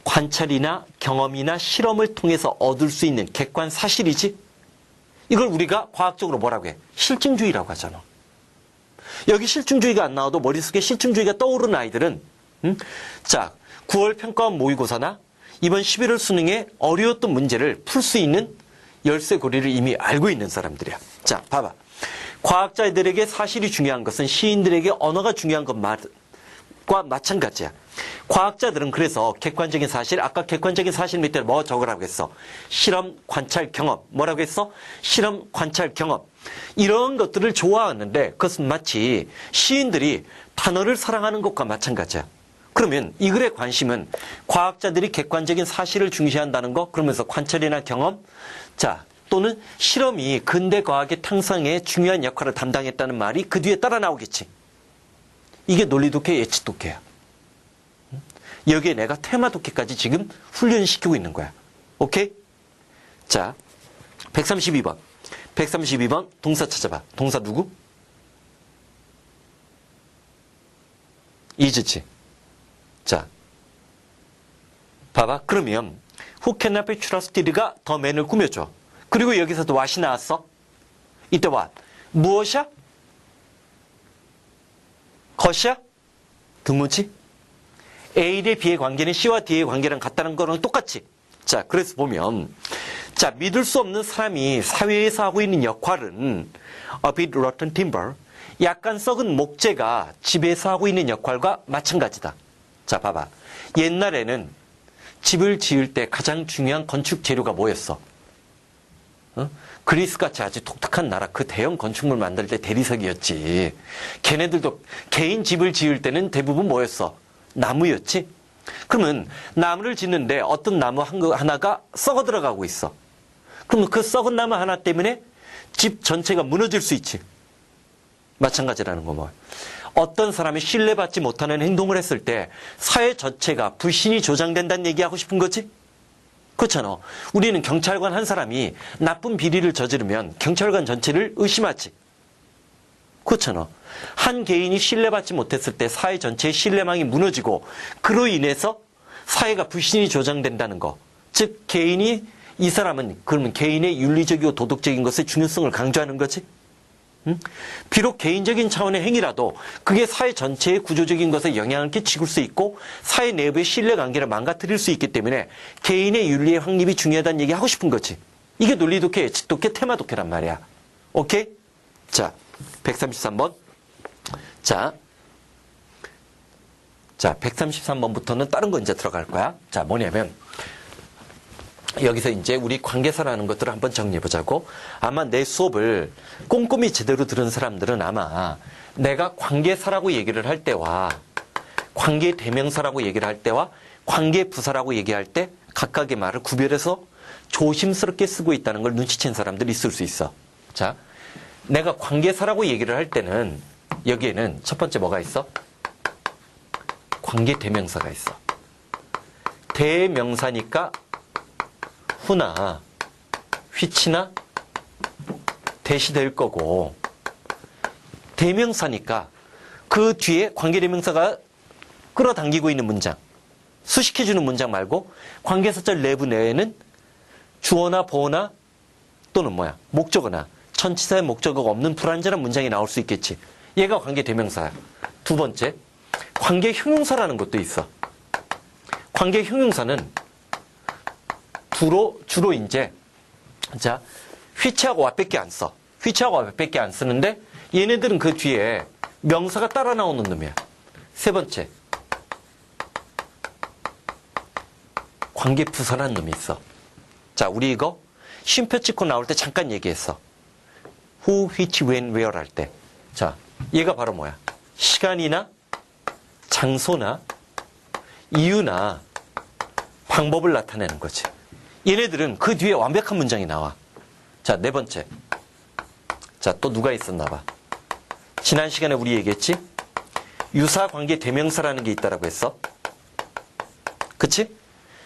관찰이나 경험이나 실험을 통해서 얻을 수 있는 객관 사실이지. 이걸 우리가 과학적으로 뭐라고 해? 실증주의라고 하잖아. 여기 실증주의가 안 나와도 머릿속에 실증주의가 떠오르는 아이들은 자, 9월 평가원 모의고사나 이번 11월 수능에 어려웠던 문제를 풀 수 있는 열쇠고리를 이미 알고 있는 사람들이야. 자, 봐봐. 과학자들에게 사실이 중요한 것은 시인들에게 언어가 중요한 것과 마찬가지야. 과학자들은 그래서 객관적인 사실, 아까 객관적인 사실 밑에 뭐 적으라고 했어? 실험, 관찰, 경험. 뭐라고 했어? 실험, 관찰, 경험. 이런 것들을 좋아하는데 그것은 마치 시인들이 단어를 사랑하는 것과 마찬가지야. 그러면 이 글의 관심은 과학자들이 객관적인 사실을 중시한다는 거, 그러면서 관찰이나 경험, 자, 또는 실험이 근대 과학의 탕성에 중요한 역할을 담당했다는 말이 그 뒤에 따라 나오겠지. 이게 논리 독해, 예측 독해야. 여기에 내가 테마 독해까지 지금 훈련시키고 있는 거야. 오케이? 자, 132번. 132번 동사 찾아봐. 동사 누구? 이즈지. 자, 봐봐. 그러면 Who can not be trusted가 더 맨을 꾸며줘. 그리고 여기서도 what이 나왔어. 이때 what? 무엇이야? 것이야? 등호지? A 대 B의 관계는 C와 D의 관계랑 같다는 거랑 똑같지. 자, 그래서 보면 자, 믿을 수 없는 사람이 사회에서 하고 있는 역할은 a bit rotten timber, 약간 썩은 목재가 집에서 하고 있는 역할과 마찬가지다. 자, 봐봐. 옛날에는 집을 지을 때 가장 중요한 건축 재료가 뭐였어? 그리스같이 아주 독특한 나라, 그 대형 건축물 만들 때 대리석이었지. 걔네들도 개인 집을 지을 때는 대부분 뭐였어? 나무였지? 그러면 나무를 짓는데 어떤 나무 하나가 썩어 들어가고 있어. 그러면 그 썩은 나무 하나 때문에 집 전체가 무너질 수 있지. 마찬가지라는 거 뭐. 어떤 사람이 신뢰받지 못하는 행동을 했을 때 사회 전체가 불신이 조장된다는 얘기하고 싶은 거지? 그렇잖아. 우리는 경찰관 한 사람이 나쁜 비리를 저지르면 경찰관 전체를 의심하지. 그렇잖아. 한 개인이 신뢰받지 못했을 때 사회 전체의 신뢰망이 무너지고 그로 인해서 사회가 불신이 조장된다는 거. 즉 개인이 이 사람은 그러면 개인의 윤리적이고 도덕적인 것의 중요성을 강조하는 거지. 응? 비록 개인적인 차원의 행위라도 그게 사회 전체의 구조적인 것에 영향을 끼칠 수 있고 사회 내부의 신뢰관계를 망가뜨릴 수 있기 때문에 개인의 윤리의 확립이 중요하다는 얘기 하고 싶은 거지. 이게 논리 독해, 예측 독해, 테마 독해란 말이야. 오케이? 자, 133번. 자, 133번부터는 다른 거 이제 들어갈 거야. 자, 뭐냐면 여기서 이제 우리 관계사라는 것들을 한번 정리해 보자고. 아마 내 수업을 꼼꼼히 제대로 들은 사람들은 아마 내가 관계사라고 얘기를 할 때와 관계대명사라고 얘기를 할 때와 관계부사라고 얘기할 때 각각의 말을 구별해서 조심스럽게 쓰고 있다는 걸 눈치챈 사람들이 있을 수 있어. 자, 내가 관계사라고 얘기를 할 때는 여기에는 첫 번째 뭐가 있어? 관계대명사가 있어. 대명사니까 후나 which나 대시 될 거고, 대명사니까 그 뒤에 관계대명사가 끌어당기고 있는 문장, 수식해주는 문장 말고 관계사절 내부 내에는 주어나 보어나 또는 뭐야 목적어나 전치사의 목적어가 없는 불완전한 문장이 나올 수 있겠지. 얘가 관계대명사야. 두 번째, 관계형용사라는 것도 있어. 관계형용사는 주로 이제 자 which하고 what밖에 안 써. which하고 what밖에 안 쓰는데 얘네들은 그 뒤에 명사가 따라 나오는 놈이야. 세 번째, 관계부사라는 놈이 있어. 자, 우리 이거 쉼표 찍고 나올 때 잠깐 얘기했어. who, which, when, where 할 때. 자, 얘가 바로 뭐야? 시간이나 장소나 이유나 방법을 나타내는 거지. 얘네들은 그 뒤에 완벽한 문장이 나와. 자, 네 번째. 자, 또 누가 있었나 봐. 지난 시간에 우리 얘기했지? 유사관계 대명사라는 게 있다라고 했어. 그치?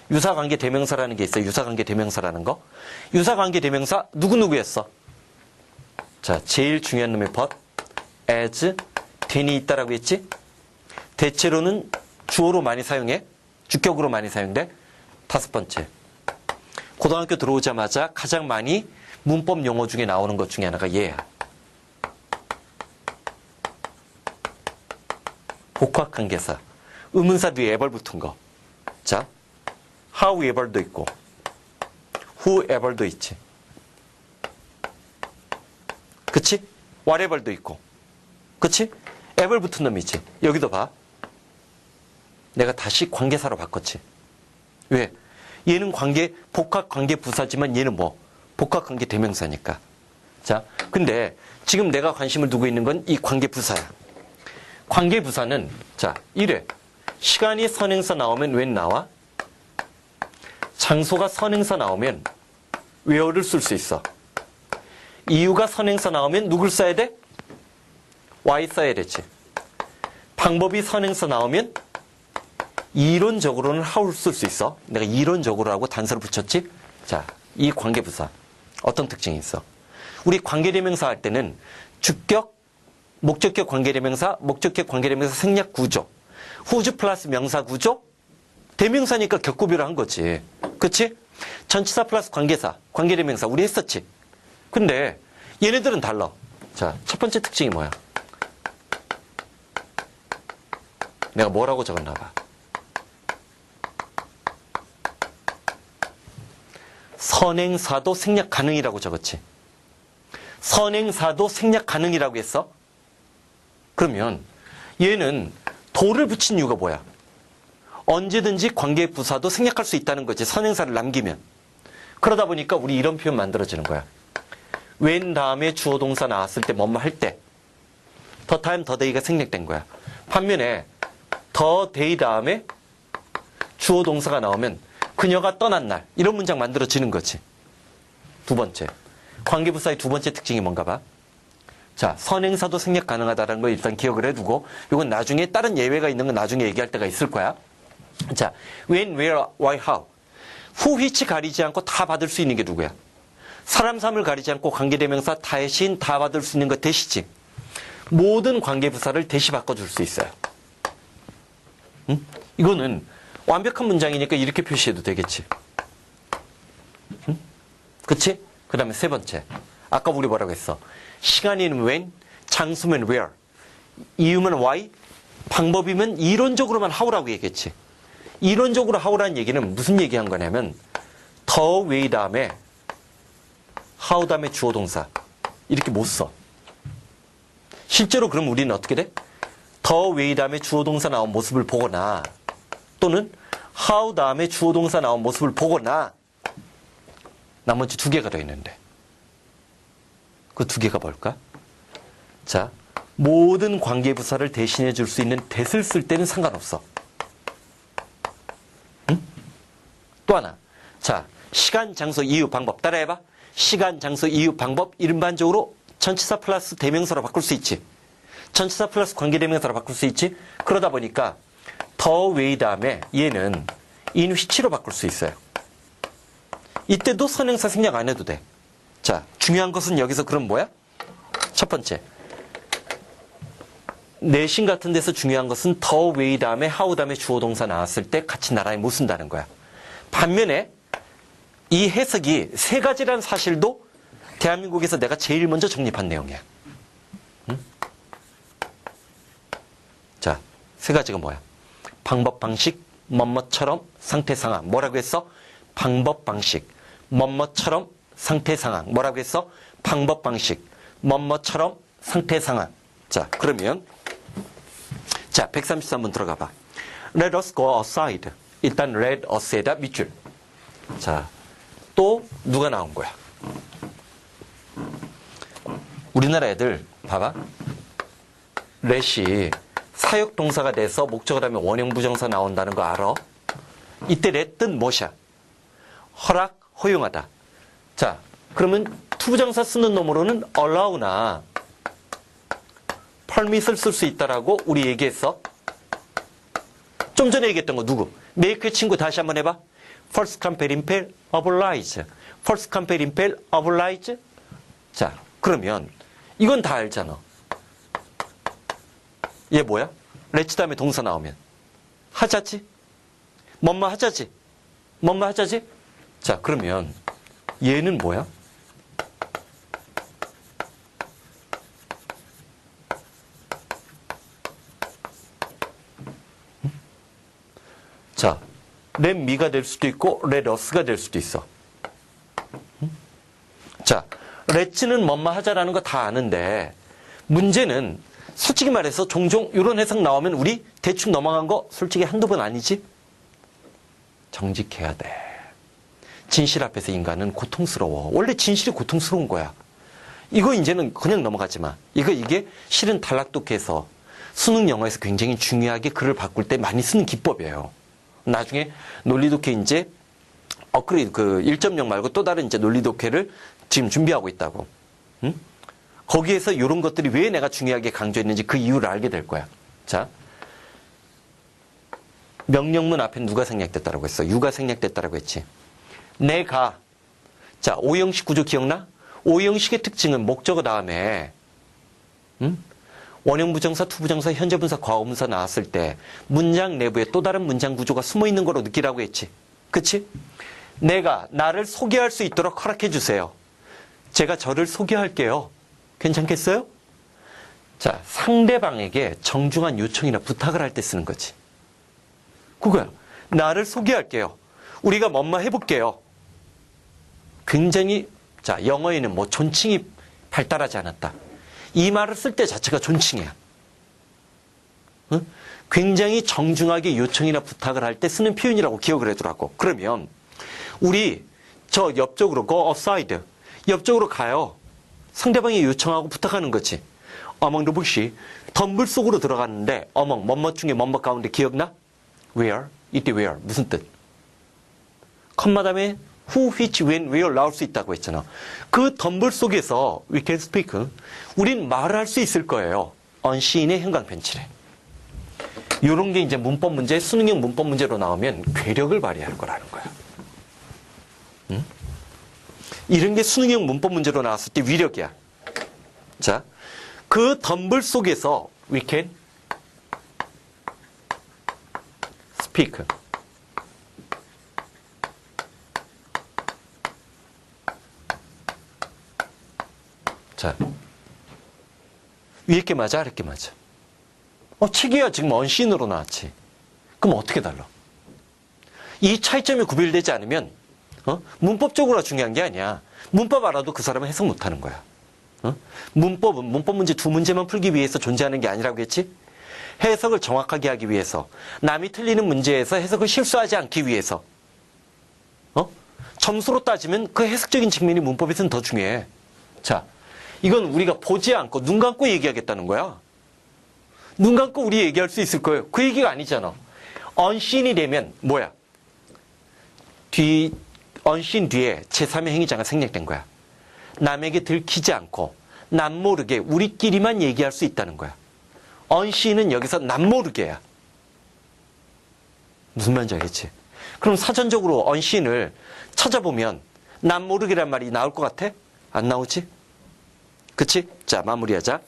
유사관계 대명사라는 게 있어. 유사관계 대명사라는 거. 유사관계 대명사 누구누구 했어? 자, 제일 중요한 놈의 but, as, then이 있다라고 했지? 대체로는 주어로 많이 사용해. 주격으로 많이 사용돼. 다섯 번째, 고등학교 들어오자마자 가장 많이 문법 용어 중에 나오는 것 중에 하나가 얘야. 복합관계사. 의문사 뒤에 ever 붙은 거. 자, however도 있고 whoever도 있지. 그치? whatever도 있고. 그치? ever 붙은 놈이 있지. 여기도 봐. 내가 다시 관계사로 바꿨지. 왜? 얘는 복합관계 부사지만 얘는 뭐? 복합관계 대명사니까. 자, 근데 지금 내가 관심을 두고 있는 건 이 관계 부사야. 관계 부사는 자, 이래. 시간이 선행사 나오면 when 나와? 장소가 선행사 나오면 where를 쓸 수 있어. 이유가 선행사 나오면 누굴 써야 돼? why 써야 되지. 방법이 선행사 나오면 이론적으로는 how를 쓸 수 있어. 내가 이론적으로 하고 단서를 붙였지? 자, 이 관계부사. 어떤 특징이 있어? 우리 관계대명사 할 때는 주격, 목적격 관계대명사, 목적격 관계대명사 생략 구조, 후주 플러스 명사 구조, 대명사니까 격구비로 한 거지. 그치? 전치사 플러스 관계사, 관계대명사 우리 했었지. 근데 얘네들은 달라. 자, 첫 번째 특징이 뭐야? 내가 뭐라고 적었나 봐. 선행사도 생략 가능이라고 적었지. 선행사도 생략 가능이라고 했어. 그러면 얘는 도를 붙인 이유가 뭐야? 언제든지 관계부사도 생략할 수 있다는 거지. 선행사를 남기면. 그러다 보니까 우리 이런 표현 만들어지는 거야. when 다음에 주어 동사 나왔을 때 뭐뭐 할 때 the time, the day가 생략된 거야. 반면에 the day 다음에 주어 동사가 나오면 그녀가 떠난 날 이런 문장 만들어지는 거지. 두 번째, 관계부사의 두 번째 특징이 뭔가 봐. 자, 선행사도 생략 가능하다는 거 일단 기억을 해두고 이건 나중에 다른 예외가 있는 건 나중에 얘기할 때가 있을 거야. 자, when, where, why, how. who, which 가리지 않고 다 받을 수 있는 게 누구야? 사람, 사람을 가리지 않고 관계대명사 대신 다 받을 수 있는 거 대시지. 모든 관계부사를 대시 바꿔줄 수 있어요. 응? 이거는 완벽한 문장이니까 이렇게 표시해도 되겠지. 응? 그치? 그 다음에 세 번째. 아까 우리 뭐라고 했어? 시간이면 when, 장소면 where, 이유면 why, 방법이면 이론적으로만 how라고 얘기했지. 이론적으로 how라는 얘기는 무슨 얘기한 거냐면 the way 다음에 how 다음에 주어 동사 이렇게 못 써. 실제로 그럼 우리는 어떻게 돼? the way 다음에 주어 동사 나온 모습을 보거나 또는 how 다음에 주어 동사 나온 모습을 보거나 나머지 두 개가 더 있는데. 그 두 개가 뭘까? 자, 모든 관계부사를 대신해 줄 수 있는 that을 쓸 때는 상관없어. 응? 또 하나. 자, 시간, 장소, 이유, 방법. 따라해봐. 시간, 장소, 이유, 방법. 일반적으로 전치사 플러스 대명사로 바꿀 수 있지. 전치사 플러스 관계대명사로 바꿀 수 있지. 그러다 보니까 the way 다음에 얘는 in which로 바꿀 수 있어요. 이때도 선행사 생략 안 해도 돼. 자, 중요한 것은 여기서 그럼 뭐야? 첫 번째. 내신 같은 데서 중요한 것은 the way 다음에 how 다음에 주어 동사 나왔을 때 같이 나란히 못 쓴다는 거야. 반면에 이 해석이 세 가지라는 사실도 대한민국에서 내가 제일 먼저 정립한 내용이야. 응? 자, 세 가지가 뭐야? 방법, 방식, 뭐뭐처럼, 상태, 상황. 뭐라고 했어? 방법, 방식. 뭐뭐처럼, 상태, 상황. 뭐라고 했어? 방법, 방식. 뭐뭐처럼, 상태, 상황. 자, 그러면 자, 133번 들어가 봐. Let us go outside. 일단 let us에다 밑줄. 자, 또 누가 나온 거야? 우리나라 애들 봐봐. let이 사역 동사가 돼서 목적을 하면 원형 부정사 나온다는 거 알아? 이때 let 뜻 뭐야? 허락, 허용하다. 자, 그러면 투부정사 쓰는 놈으로는 allow나 permit을 쓸 수 있다라고 우리 얘기했어. 좀 전에 얘기했던 거 누구? 메이크의 친구 다시 한번 해봐. First come, impel, oblige. First come, impel, oblige. 자, 그러면 이건 다 알잖아. 얘 뭐야? let's 다음에 동사 나오면 하자지? 뭐뭐 하자지? 뭐뭐 하자지? 자, 그러면 얘는 뭐야? 자, let me가 될 수도 있고 let us가 될 수도 있어. 자, let'는 뭐뭐 하자라는 거 다 아는데 문제는 솔직히 말해서 종종 이런 해석 나오면 우리 대충 넘어간 거 솔직히 한두 번 아니지? 정직해야 돼. 진실 앞에서 인간은 고통스러워. 원래 진실이 고통스러운 거야. 이거 이제는 그냥 넘어가지 마. 이게 실은 단락독해서 수능 영어에서 굉장히 중요하게 글을 바꿀 때 많이 쓰는 기법이에요. 나중에 논리독해 이제 업그레이드 그 1.0 말고 또 다른 이제 논리독해를 지금 준비하고 있다고. 응? 거기에서 이런 것들이 왜 내가 중요하게 강조했는지 그 이유를 알게 될 거야. 자, 명령문 앞에 누가 생략됐다라고 했어? 유가 생략됐다라고 했지. 내가. 자, 오형식 구조 기억나? 오형식의 특징은 목적어 다음에 원형 부정사, 투부정사, 현재 분사, 과거 분사 나왔을 때 문장 내부에 또 다른 문장 구조가 숨어 있는 거로 느끼라고 했지. 그치? 내가 나를 소개할 수 있도록 허락해 주세요. 제가 저를 소개할게요. 괜찮겠어요? 자, 상대방에게 정중한 요청이나 부탁을 할 때 쓰는 거지. 그거야. 나를 소개할게요. 우리가 뭐뭐 해볼게요. 굉장히, 자, 영어에는 뭐 존칭이 발달하지 않았다. 이 말을 쓸 때 자체가 존칭이야. 응? 굉장히 정중하게 요청이나 부탁을 할 때 쓰는 표현이라고 기억을 해두라고. 그러면 우리 저 옆쪽으로 go outside. 옆쪽으로 가요. 상대방이 요청하고 부탁하는 거지. among the bush. 덤불 속으로 들어갔는데 among 뭐뭐 중에 뭐뭐 가운데 기억나? where? 이때 where? 무슨 뜻? 컴마 다음에 who, which, when, where 나올 수 있다고 했잖아. 그 덤불 속에서 we can speak. 우린 말을 할 수 있을 거예요. unseen의 형광펜칠에. 이런 게 이제 문법 문제, 수능형 문법 문제로 나오면 괴력을 발휘할 거라는 거야. 응? 이런 게 수능형 문법 문제로 나왔을 때 위력이야. 자, 그 덤불 속에서 we can speak. 자, 위에 게 맞아, 아래 게 맞아? 책이야 지금 언신으로 나왔지. 그럼 어떻게 달라? 이 차이점이 구별되지 않으면 문법적으로 중요한 게 아니야. 문법 알아도 그 사람은 해석 못하는 거야. 문법은 문법 문제 두 문제만 풀기 위해서 존재하는 게 아니라고 했지? 해석을 정확하게 하기 위해서, 남이 틀리는 문제에서 해석을 실수하지 않기 위해서, 점수로 따지면 그 해석적인 측면이 문법에서는 더 중요해. 자, 이건 우리가 보지 않고 눈 감고 얘기하겠다는 거야. 눈 감고 우리 얘기할 수 있을 거예요. 그 얘기가 아니잖아. unseen이 되면 뭐야? unseen 뒤에 제3의 행위자가 생략된 거야. 남에게 들키지 않고 남 모르게 우리끼리만 얘기할 수 있다는 거야. unseen은 여기서 남 모르게야. 무슨 말인지 알겠지? 그럼 사전적으로 unseen을 찾아보면 남 모르게란 말이 나올 것 같아? 안 나오지? 그치? 자, 마무리하자.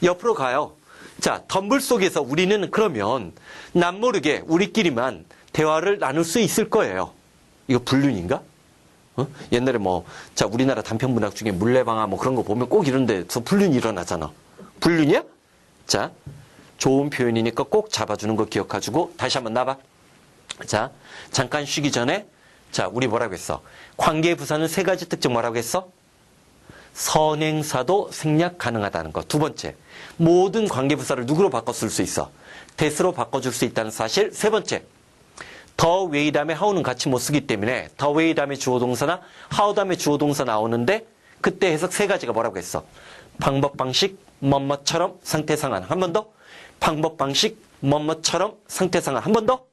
옆으로 가요. 자, 덤블 속에서 우리는 그러면 남 모르게 우리끼리만 대화를 나눌 수 있을 거예요. 이거 불륜인가? 옛날에 자, 우리나라 단편문학 중에 물레방아 그런 거 보면 꼭 이런 데서 불륜이 일어나잖아. 불륜이야? 자, 좋은 표현이니까 꼭 잡아주는 거 기억해주고 다시 한번 나봐. 자, 잠깐 쉬기 전에 자, 우리 뭐라고 했어? 관계 부사는 세 가지 특징 뭐라고 했어? 선행사도 생략 가능하다는 거. 두 번째, 모든 관계 부사를 누구로 바꿔 쓸 수 있어? that으로 바꿔줄 수 있다는 사실. 세 번째, the way 다음에 how는 같이 못 쓰기 때문에 the way 다음에 주어 동사나 how 다음에 주어 동사 나오는데 그때 해석 세 가지가 뭐라고 했어? 방법, 방식, 뭐뭐처럼, 상태, 상황. 한 번 더. 방법, 방식, 뭐뭐처럼, 상태, 상황. 한 번 더.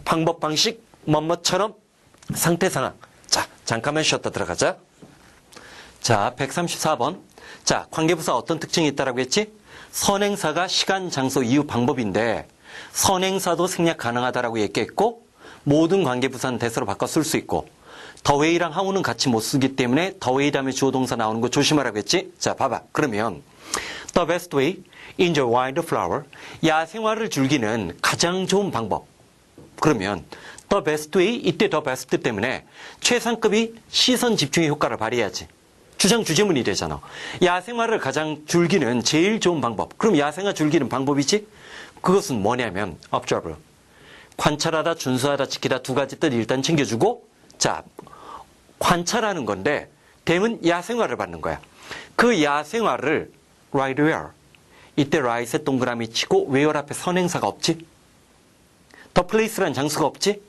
방법, 방식, 뭐뭐처럼, 상태, 상황. 자, 잠깐만 쉬었다 들어가자. 자, 134번. 자, 관계부사 어떤 특징이 있다라고 했지? 선행사가 시간, 장소, 이유, 방법인데 선행사도 생략 가능하다라고 얘기했고 모든 관계부사는 대서로 바꿔 쓸 수 있고 the way랑 how는 같이 못 쓰기 때문에 the way 다음에 주어 동사 나오는 거 조심하라고 했지? 자, 봐봐. 그러면 the best way, enjoy wildflower. 야생화를 즐기는 가장 좋은 방법. 그러면 the best way, 이때 the best 때문에 최상급이 시선 집중의 효과를 발휘해야지. 주장 주제문이 되잖아. 야생화를 가장 즐기는 제일 좋은 방법. 그럼 야생화 즐기는 방법이지? 그것은 뭐냐면 observe. 관찰하다, 준수하다, 지키다 두 가지 뜻 일단 챙겨주고 자, 관찰하는 건데 댐은 야생화를 받는 거야. 그 야생화를 right where. 이때 right에 동그라미 치고 where 앞에 선행사가 없지? the place라는 장소가 없지?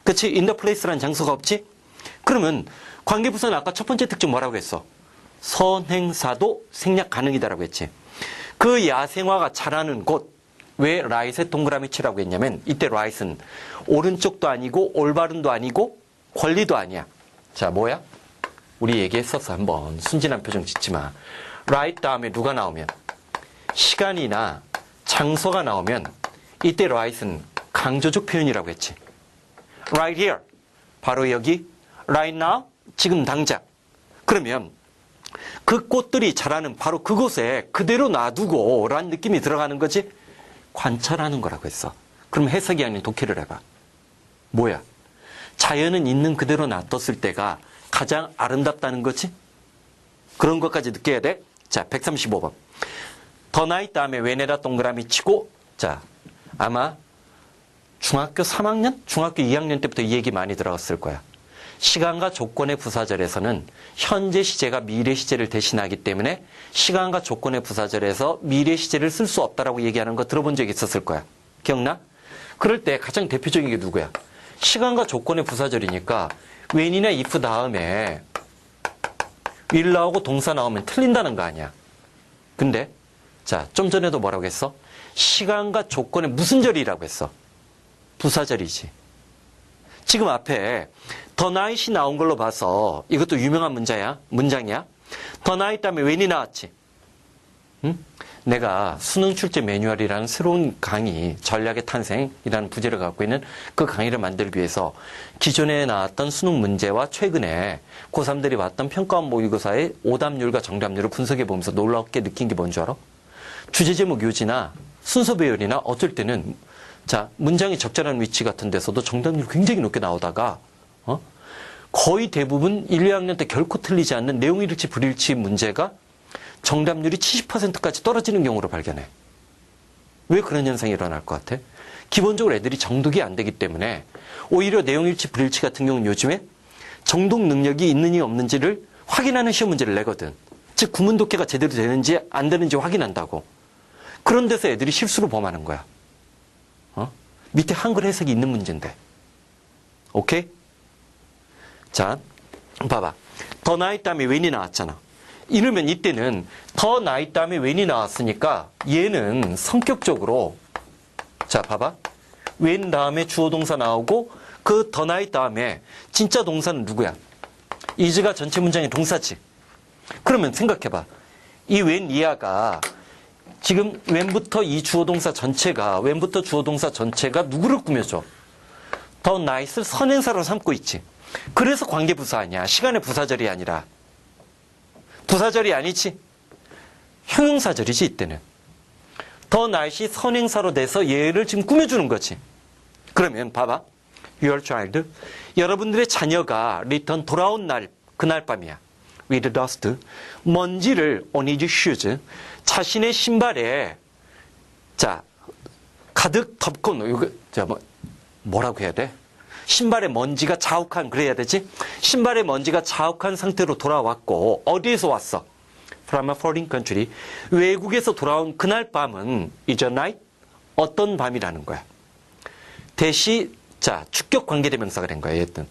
그치? in the place라는 장소가 없지? 그러면 관계부사는 아까 첫 번째 특징 뭐라고 했어? 선행사도 생략 가능이다라고 했지. 그 야생화가 자라는 곳, 왜 right에 동그라미 치라고 했냐면 이때 right은 오른쪽도 아니고 올바른도 아니고 권리도 아니야. 자, 뭐야? 우리 얘기했었어. 한번 순진한 표정 짓지 마. right 다음에 누가 나오면 시간이나 장소가 나오면 이때 right은 강조적 표현이라고 했지. right here. 바로 여기. right now. 지금 당장. 그러면 그 꽃들이 자라는 바로 그곳에 그대로 놔두고 라는 느낌이 들어가는 거지. 관찰하는 거라고 했어. 그럼 해석이 아닌 독해를 해봐. 뭐야? 자연은 있는 그대로 놔뒀을 때가 가장 아름답다는 거지? 그런 것까지 느껴야 돼? 자, 135번. 더 나이 다음에 왜네다 동그라미 치고 자, 아마 중학교 3학년? 중학교 2학년 때부터 이 얘기 많이 들어갔을 거야. 시간과 조건의 부사절에서는 현재 시제가 미래 시제를 대신하기 때문에 시간과 조건의 부사절에서 미래 시제를 쓸 수 없다라고 얘기하는 거 들어본 적이 있었을 거야. 기억나? 그럴 때 가장 대표적인 게 누구야? 시간과 조건의 부사절이니까 when이나 if 다음에 will 나오고 동사 나오면 틀린다는 거 아니야. 근데 자, 좀 전에도 뭐라고 했어? 시간과 조건의 무슨 절이라고 했어? 부사절이지. 지금 앞에 더 나잇이 나온 걸로 봐서 이것도 유명한 문장이야. 더 나잇 다음에 when이 나왔지. 응? 내가 수능 출제 매뉴얼이라는 새로운 강의, 전략의 탄생이라는 부제를 갖고 있는 그 강의를 만들기 위해서 기존에 나왔던 수능 문제와 최근에 고3들이 봤던 평가원 모의고사의 오답률과 정답률을 분석해 보면서 놀랍게 느낀 게 뭔지 알아? 주제 제목 요지나 순서 배열이나 어쩔 때는 자, 문장이 적절한 위치 같은 데서도 정답률이 굉장히 높게 나오다가 거의 대부분 1, 2학년 때 결코 틀리지 않는 내용일치 불일치 문제가 정답률이 70%까지 떨어지는 경우를 발견해. 왜 그런 현상이 일어날 것 같아? 기본적으로 애들이 정독이 안 되기 때문에 오히려 내용일치 불일치 같은 경우는 요즘에 정독 능력이 있는지 없는지를 확인하는 시험 문제를 내거든. 즉 구문 독해가 제대로 되는지 안 되는지 확인한다고. 그런 데서 애들이 실수로 범하는 거야. 밑에 한글 해석이 있는 문제인데. 오케이? 자, 봐봐. 더 나이 다음에 when이 나왔잖아. 이러면 이때는 더 나이 다음에 when이 나왔으니까 얘는 성격적으로 자 봐봐. when 다음에 주어 동사 나오고 그 더 나이 다음에 진짜 동사는 누구야? is가 전체 문장의 동사지. 그러면 생각해봐. 이 when 이하가 지금 when부터 이 주어 동사 전체가 when부터 주어 동사 전체가 누구를 꾸며줘? 더 나이스를 선행사로 삼고 있지. 그래서 관계부사 아니야. 시간의 부사절이 아니라. 부사절이 아니지. 형용사절이지 이때는. 더 나이시 선행사로 돼서 얘를 지금 꾸며주는 거지. 그러면 봐봐. Your child. 여러분들의 자녀가 return 돌아온 날, 그날 밤이야. With dust. 먼지를 on his shoes. 자신의 신발에 자 가득 덮고 이거 뭐라고 해야 돼? 신발에 먼지가 자욱한 그래야 되지? 신발에 먼지가 자욱한 상태로 돌아왔고 어디에서 왔어? From a foreign country. 외국에서 돌아온 그날 밤은 is a night. 어떤 밤이라는 거야. 대시 자 주격 관계대명사가 된 거야. 얘든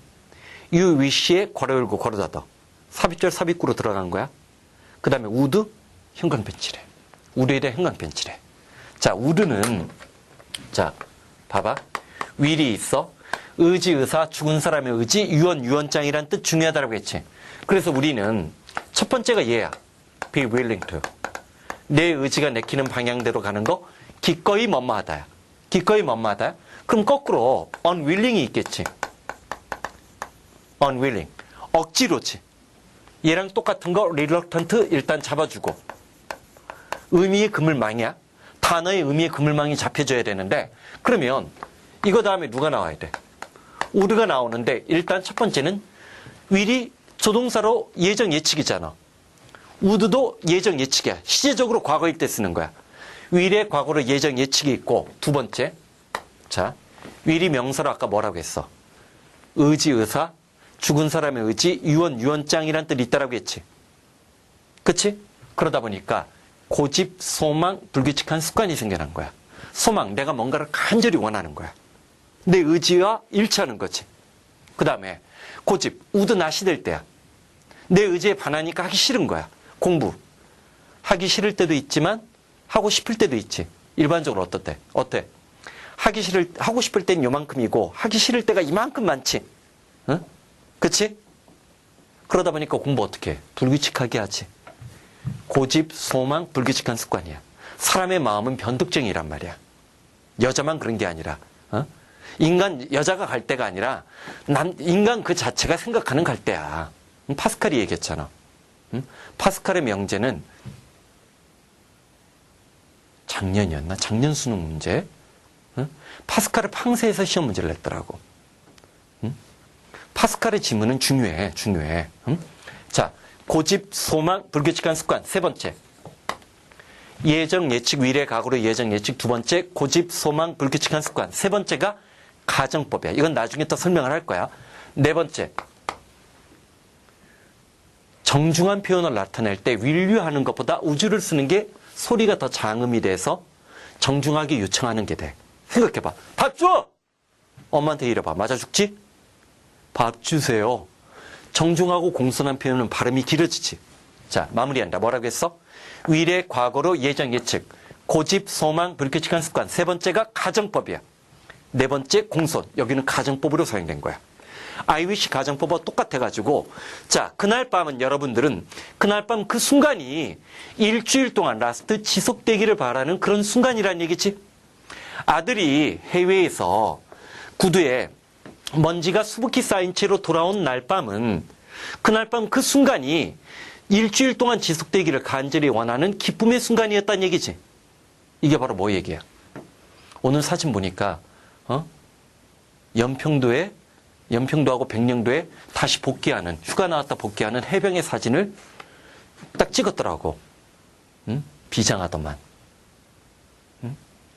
You wish에 괄호 열고 괄호 닫아. 삽입절 삽입구로 들어간 거야. 그 다음에 would 형광펜칠해. would에 대해 형광펜칠해. 자 would는 자 봐봐. will이 있어. 의지, 의사, 죽은 사람의 의지, 유언, 유언장이란 뜻 중요하다고 했지. 그래서 우리는 첫 번째가 얘야. be willing to. 내 의지가 내키는 방향대로 가는 거 기꺼이 뭐뭐하다야. 기꺼이 뭐뭐하다야. 그럼 거꾸로 unwilling이 있겠지. unwilling. 억지로지. 얘랑 똑같은 거 reluctant 일단 잡아주고. 의미의 그물망이야. 단어의 의미의 그물망이 잡혀줘야 되는데 그러면 이거 다음에 누가 나와야 돼? would가 나오는데 일단 첫 번째는 will이 조동사로 예정 예측이잖아. would도 예정 예측이야. 시제적으로 과거일 때 쓰는 거야. will의 과거로 예정 예측이 있고 두 번째 자 will이 명사로 아까 뭐라고 했어? 의지, 의사, 죽은 사람의 의지, 유언, 유언장이란 뜻이 있다라고 했지. 그치? 그러다 보니까 고집, 소망, 불규칙한 습관이 생겨난 거야. 소망, 내가 뭔가를 간절히 원하는 거야. 내 의지와 일치하는 거지. 그 다음에 고집, 우드 낫이 될 때야. 내 의지에 반하니까 하기 싫은 거야. 공부. 하기 싫을 때도 있지만 하고 싶을 때도 있지. 일반적으로 어떻대? 어때? 하고 싶을 땐 요만큼이고 하기 싫을 때가 이만큼 많지. 응? 그치? 그러다 보니까 공부 어떻게 해? 불규칙하게 하지. 고집, 소망, 불규칙한 습관이야. 사람의 마음은 변덕쟁이란 말이야. 여자만 그런 게 아니라 여자가 갈대가 아니라 인간 그 자체가 생각하는 갈대야. 파스칼이 얘기했잖아. 파스칼의 명제는 작년이었나? 작년 수능 문제. 파스칼을 팡세에서 시험 문제를 냈더라고. 파스칼의 지문은 중요해. 자, 고집, 소망, 불규칙한 습관. 세 번째. 예정, 예측, 위례, 각오로 예정, 예측. 두 번째, 고집, 소망, 불규칙한 습관. 세 번째가 가정법이야. 이건 나중에 또 설명을 할 거야. 네 번째. 정중한 표현을 나타낼 때 윌류하는 것보다 우주를 쓰는 게 소리가 더 장음이 돼서 정중하게 요청하는 게 돼. 생각해봐. 밥 줘! 엄마한테 이래봐. 맞아 죽지? 밥 주세요. 정중하고 공손한 표현은 발음이 길어지지. 자, 마무리한다. 뭐라고 했어? 위례, 과거로, 예정, 예측. 고집, 소망, 불규칙한 습관. 세 번째가 가정법이야. 네 번째, 공손. 여기는 가정법으로 사용된 거야. I wish 가정법과 똑같아가지고 자, 그날 밤은 여러분들은 그날 밤 그 순간이 일주일 동안 라스트 지속되기를 바라는 그런 순간이란 얘기지. 아들이 해외에서 구두에 먼지가 수북히 쌓인 채로 돌아온 날 밤은 그날 밤 그 순간이 일주일 동안 지속되기를 간절히 원하는 기쁨의 순간이었다는 얘기지. 이게 바로 뭐 얘기야? 오늘 사진 보니까 연평도하고 백령도에 다시 복귀하는, 휴가 나왔다 복귀하는 해병의 사진을 딱 찍었더라고. 비장하더만.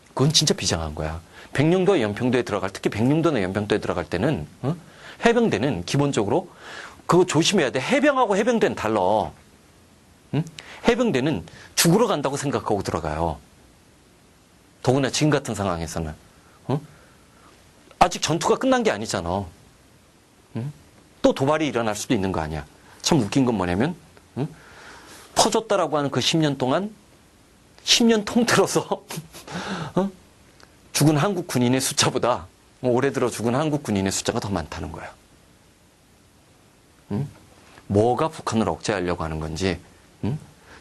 그건 진짜 비장한 거야. 백령도와 연평도에 들어갈, 특히 백령도나 연평도에 들어갈 때는 해병대는 기본적으로 그거 조심해야 돼. 해병하고 해병대는 달라. 해병대는 죽으러 간다고 생각하고 들어가요. 더구나 지금 같은 상황에서는. 아직 전투가 끝난 게 아니잖아. 또 도발이 일어날 수도 있는 거 아니야. 참 웃긴 건 뭐냐면 퍼줬다라고 하는 그 10년 동안 10년 통틀어서 죽은 한국 군인의 숫자보다 올해 들어 죽은 한국 군인의 숫자가 더 많다는 거야. 뭐가 북한을 억제하려고 하는 건지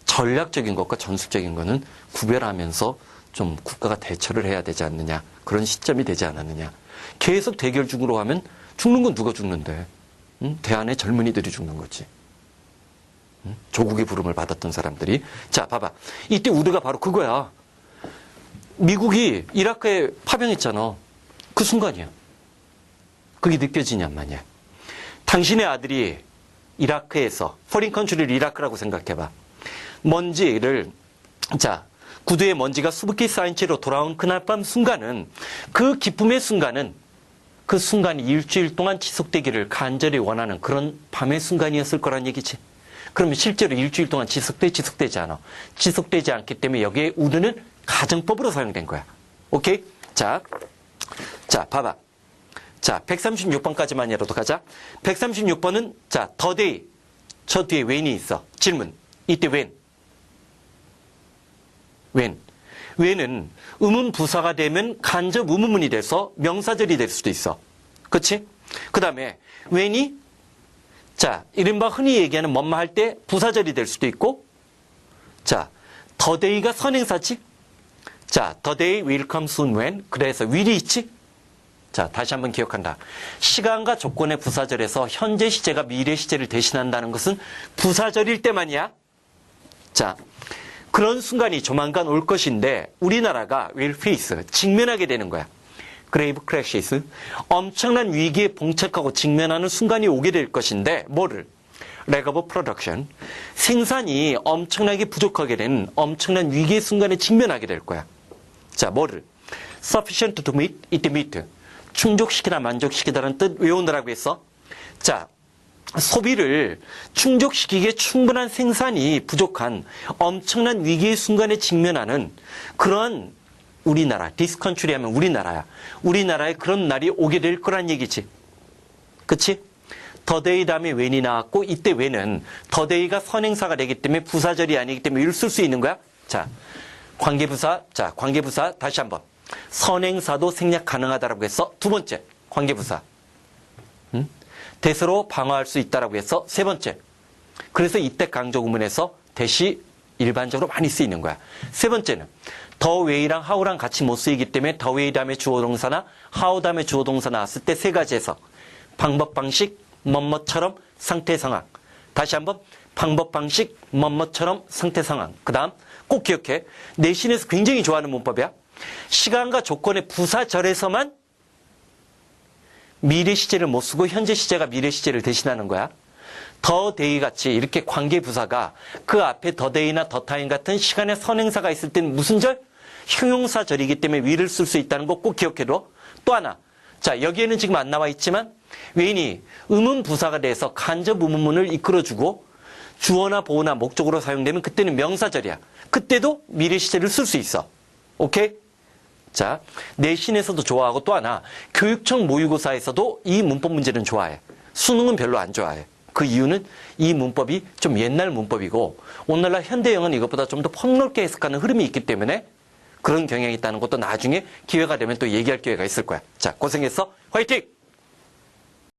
전략적인 것과 전술적인 거는 구별하면서 좀 국가가 대처를 해야 되지 않느냐. 그런 시점이 되지 않았느냐. 계속 대결 중으로 하면 죽는 건 누가 죽는데? 대한의 젊은이들이 죽는 거지. 조국의 부름을 받았던 사람들이. 자, 봐봐. 이때 우드가 바로 그거야. 미국이 이라크에 파병했잖아. 그 순간이야. 그게 느껴지냔 말이야. 당신의 아들이 이라크에서, 포린 컨트리를 이라크라고 생각해봐. 먼지를, 자, 구두에 먼지가 수북히 쌓인 채로 돌아온 그날 밤 순간은, 그 기쁨의 순간은, 그 순간이 일주일 동안 지속되기를 간절히 원하는 그런 밤의 순간이었을 거란 얘기지. 그러면 실제로 일주일 동안 지속되지 않아. 지속되지 않기 때문에 여기에 우드는 가정법으로 사용된 거야. 오케이? 자, 봐봐. 자, 136번까지만이라도 가자. 136번은, 자, 더데이. 저 뒤에 when이 있어. 질문. 이때 when은 의문 부사가 되면 간접 의문문이 돼서 명사절이 될 수도 있어. 그치? 그 다음에 when이, 자, 이른바 흔히 얘기하는 뭐뭐 할 때 부사절이 될 수도 있고, 자, 더데이가 선행사지? 자, the day will come soon when. 그래서 will이 있지? 자, 다시 한번 기억한다. 시간과 조건의 부사절에서 현재 시제가 미래 시제를 대신한다는 것은 부사절일 때만이야. 자, 그런 순간이 조만간 올 것인데 우리나라가 will face, 직면하게 되는 거야. grave crashes, 엄청난 위기에 봉착하고 직면하는 순간이 오게 될 것인데 뭐를? lack of production, 생산이 엄청나게 부족하게 되는 엄청난 위기의 순간에 직면하게 될 거야. 자, 뭐를? sufficient to meet, it meet, 충족시키다 만족시키다라는 뜻 외우느라고 했어. 자, 소비를 충족시키기에 충분한 생산이 부족한 엄청난 위기의 순간에 직면하는 그런 우리나라, this country 하면 우리나라야. 우리나라에 그런 날이 오게 될 거란 얘기지. 그치? the day 다음에 when이 나왔고 이때 when은 the day가 선행사가 되기 때문에 부사절이 아니기 때문에 will 쓸 수 있는 거야. 자, 관계부사. 자, 관계부사 다시 한번. 선행사도 생략 가능하다라고 해서 두 번째, 관계부사. 대서로 방어할 수 있다라고 해서 세 번째. 그래서 이때 강조구문에서 대시 일반적으로 많이 쓰이는 거야. 세 번째는 the way랑 how랑 같이 못 쓰이기 때문에 the way 다음에 주어동사나 how 다음에 주어동사 나왔을 때 세 가지에서 방법, 방식, 뭐뭐처럼, 상태, 상황. 다시 한번 방법, 방식, 뭐뭐처럼, 상태, 상황. 그 다음 꼭 기억해. 내신에서 굉장히 좋아하는 문법이야. 시간과 조건의 부사절에서만 미래 시제를 못 쓰고 현재 시제가 미래 시제를 대신하는 거야. the day 같이 이렇게 관계부사가 그 앞에 the day나 the time 같은 시간의 선행사가 있을 때는 무슨 절? 형용사절이기 때문에 will을 쓸 수 있다는 거 꼭 기억해둬. 또 하나. 자, 여기에는 지금 안 나와 있지만 when이 의문부사가 돼서 간접 의문문을 이끌어주고 주어나 보어나 목적으로 사용되면 그때는 명사절이야. 그때도 미래 시제를 쓸 수 있어. 오케이? 자, 내신에서도 좋아하고 또 하나 교육청 모의고사에서도 이 문법 문제는 좋아해. 수능은 별로 안 좋아해. 그 이유는 이 문법이 좀 옛날 문법이고 오늘날 현대형은 이것보다 좀 더 폭넓게 해석하는 흐름이 있기 때문에 그런 경향이 있다는 것도 나중에 기회가 되면 또 얘기할 기회가 있을 거야. 자, 고생했어. 화이팅!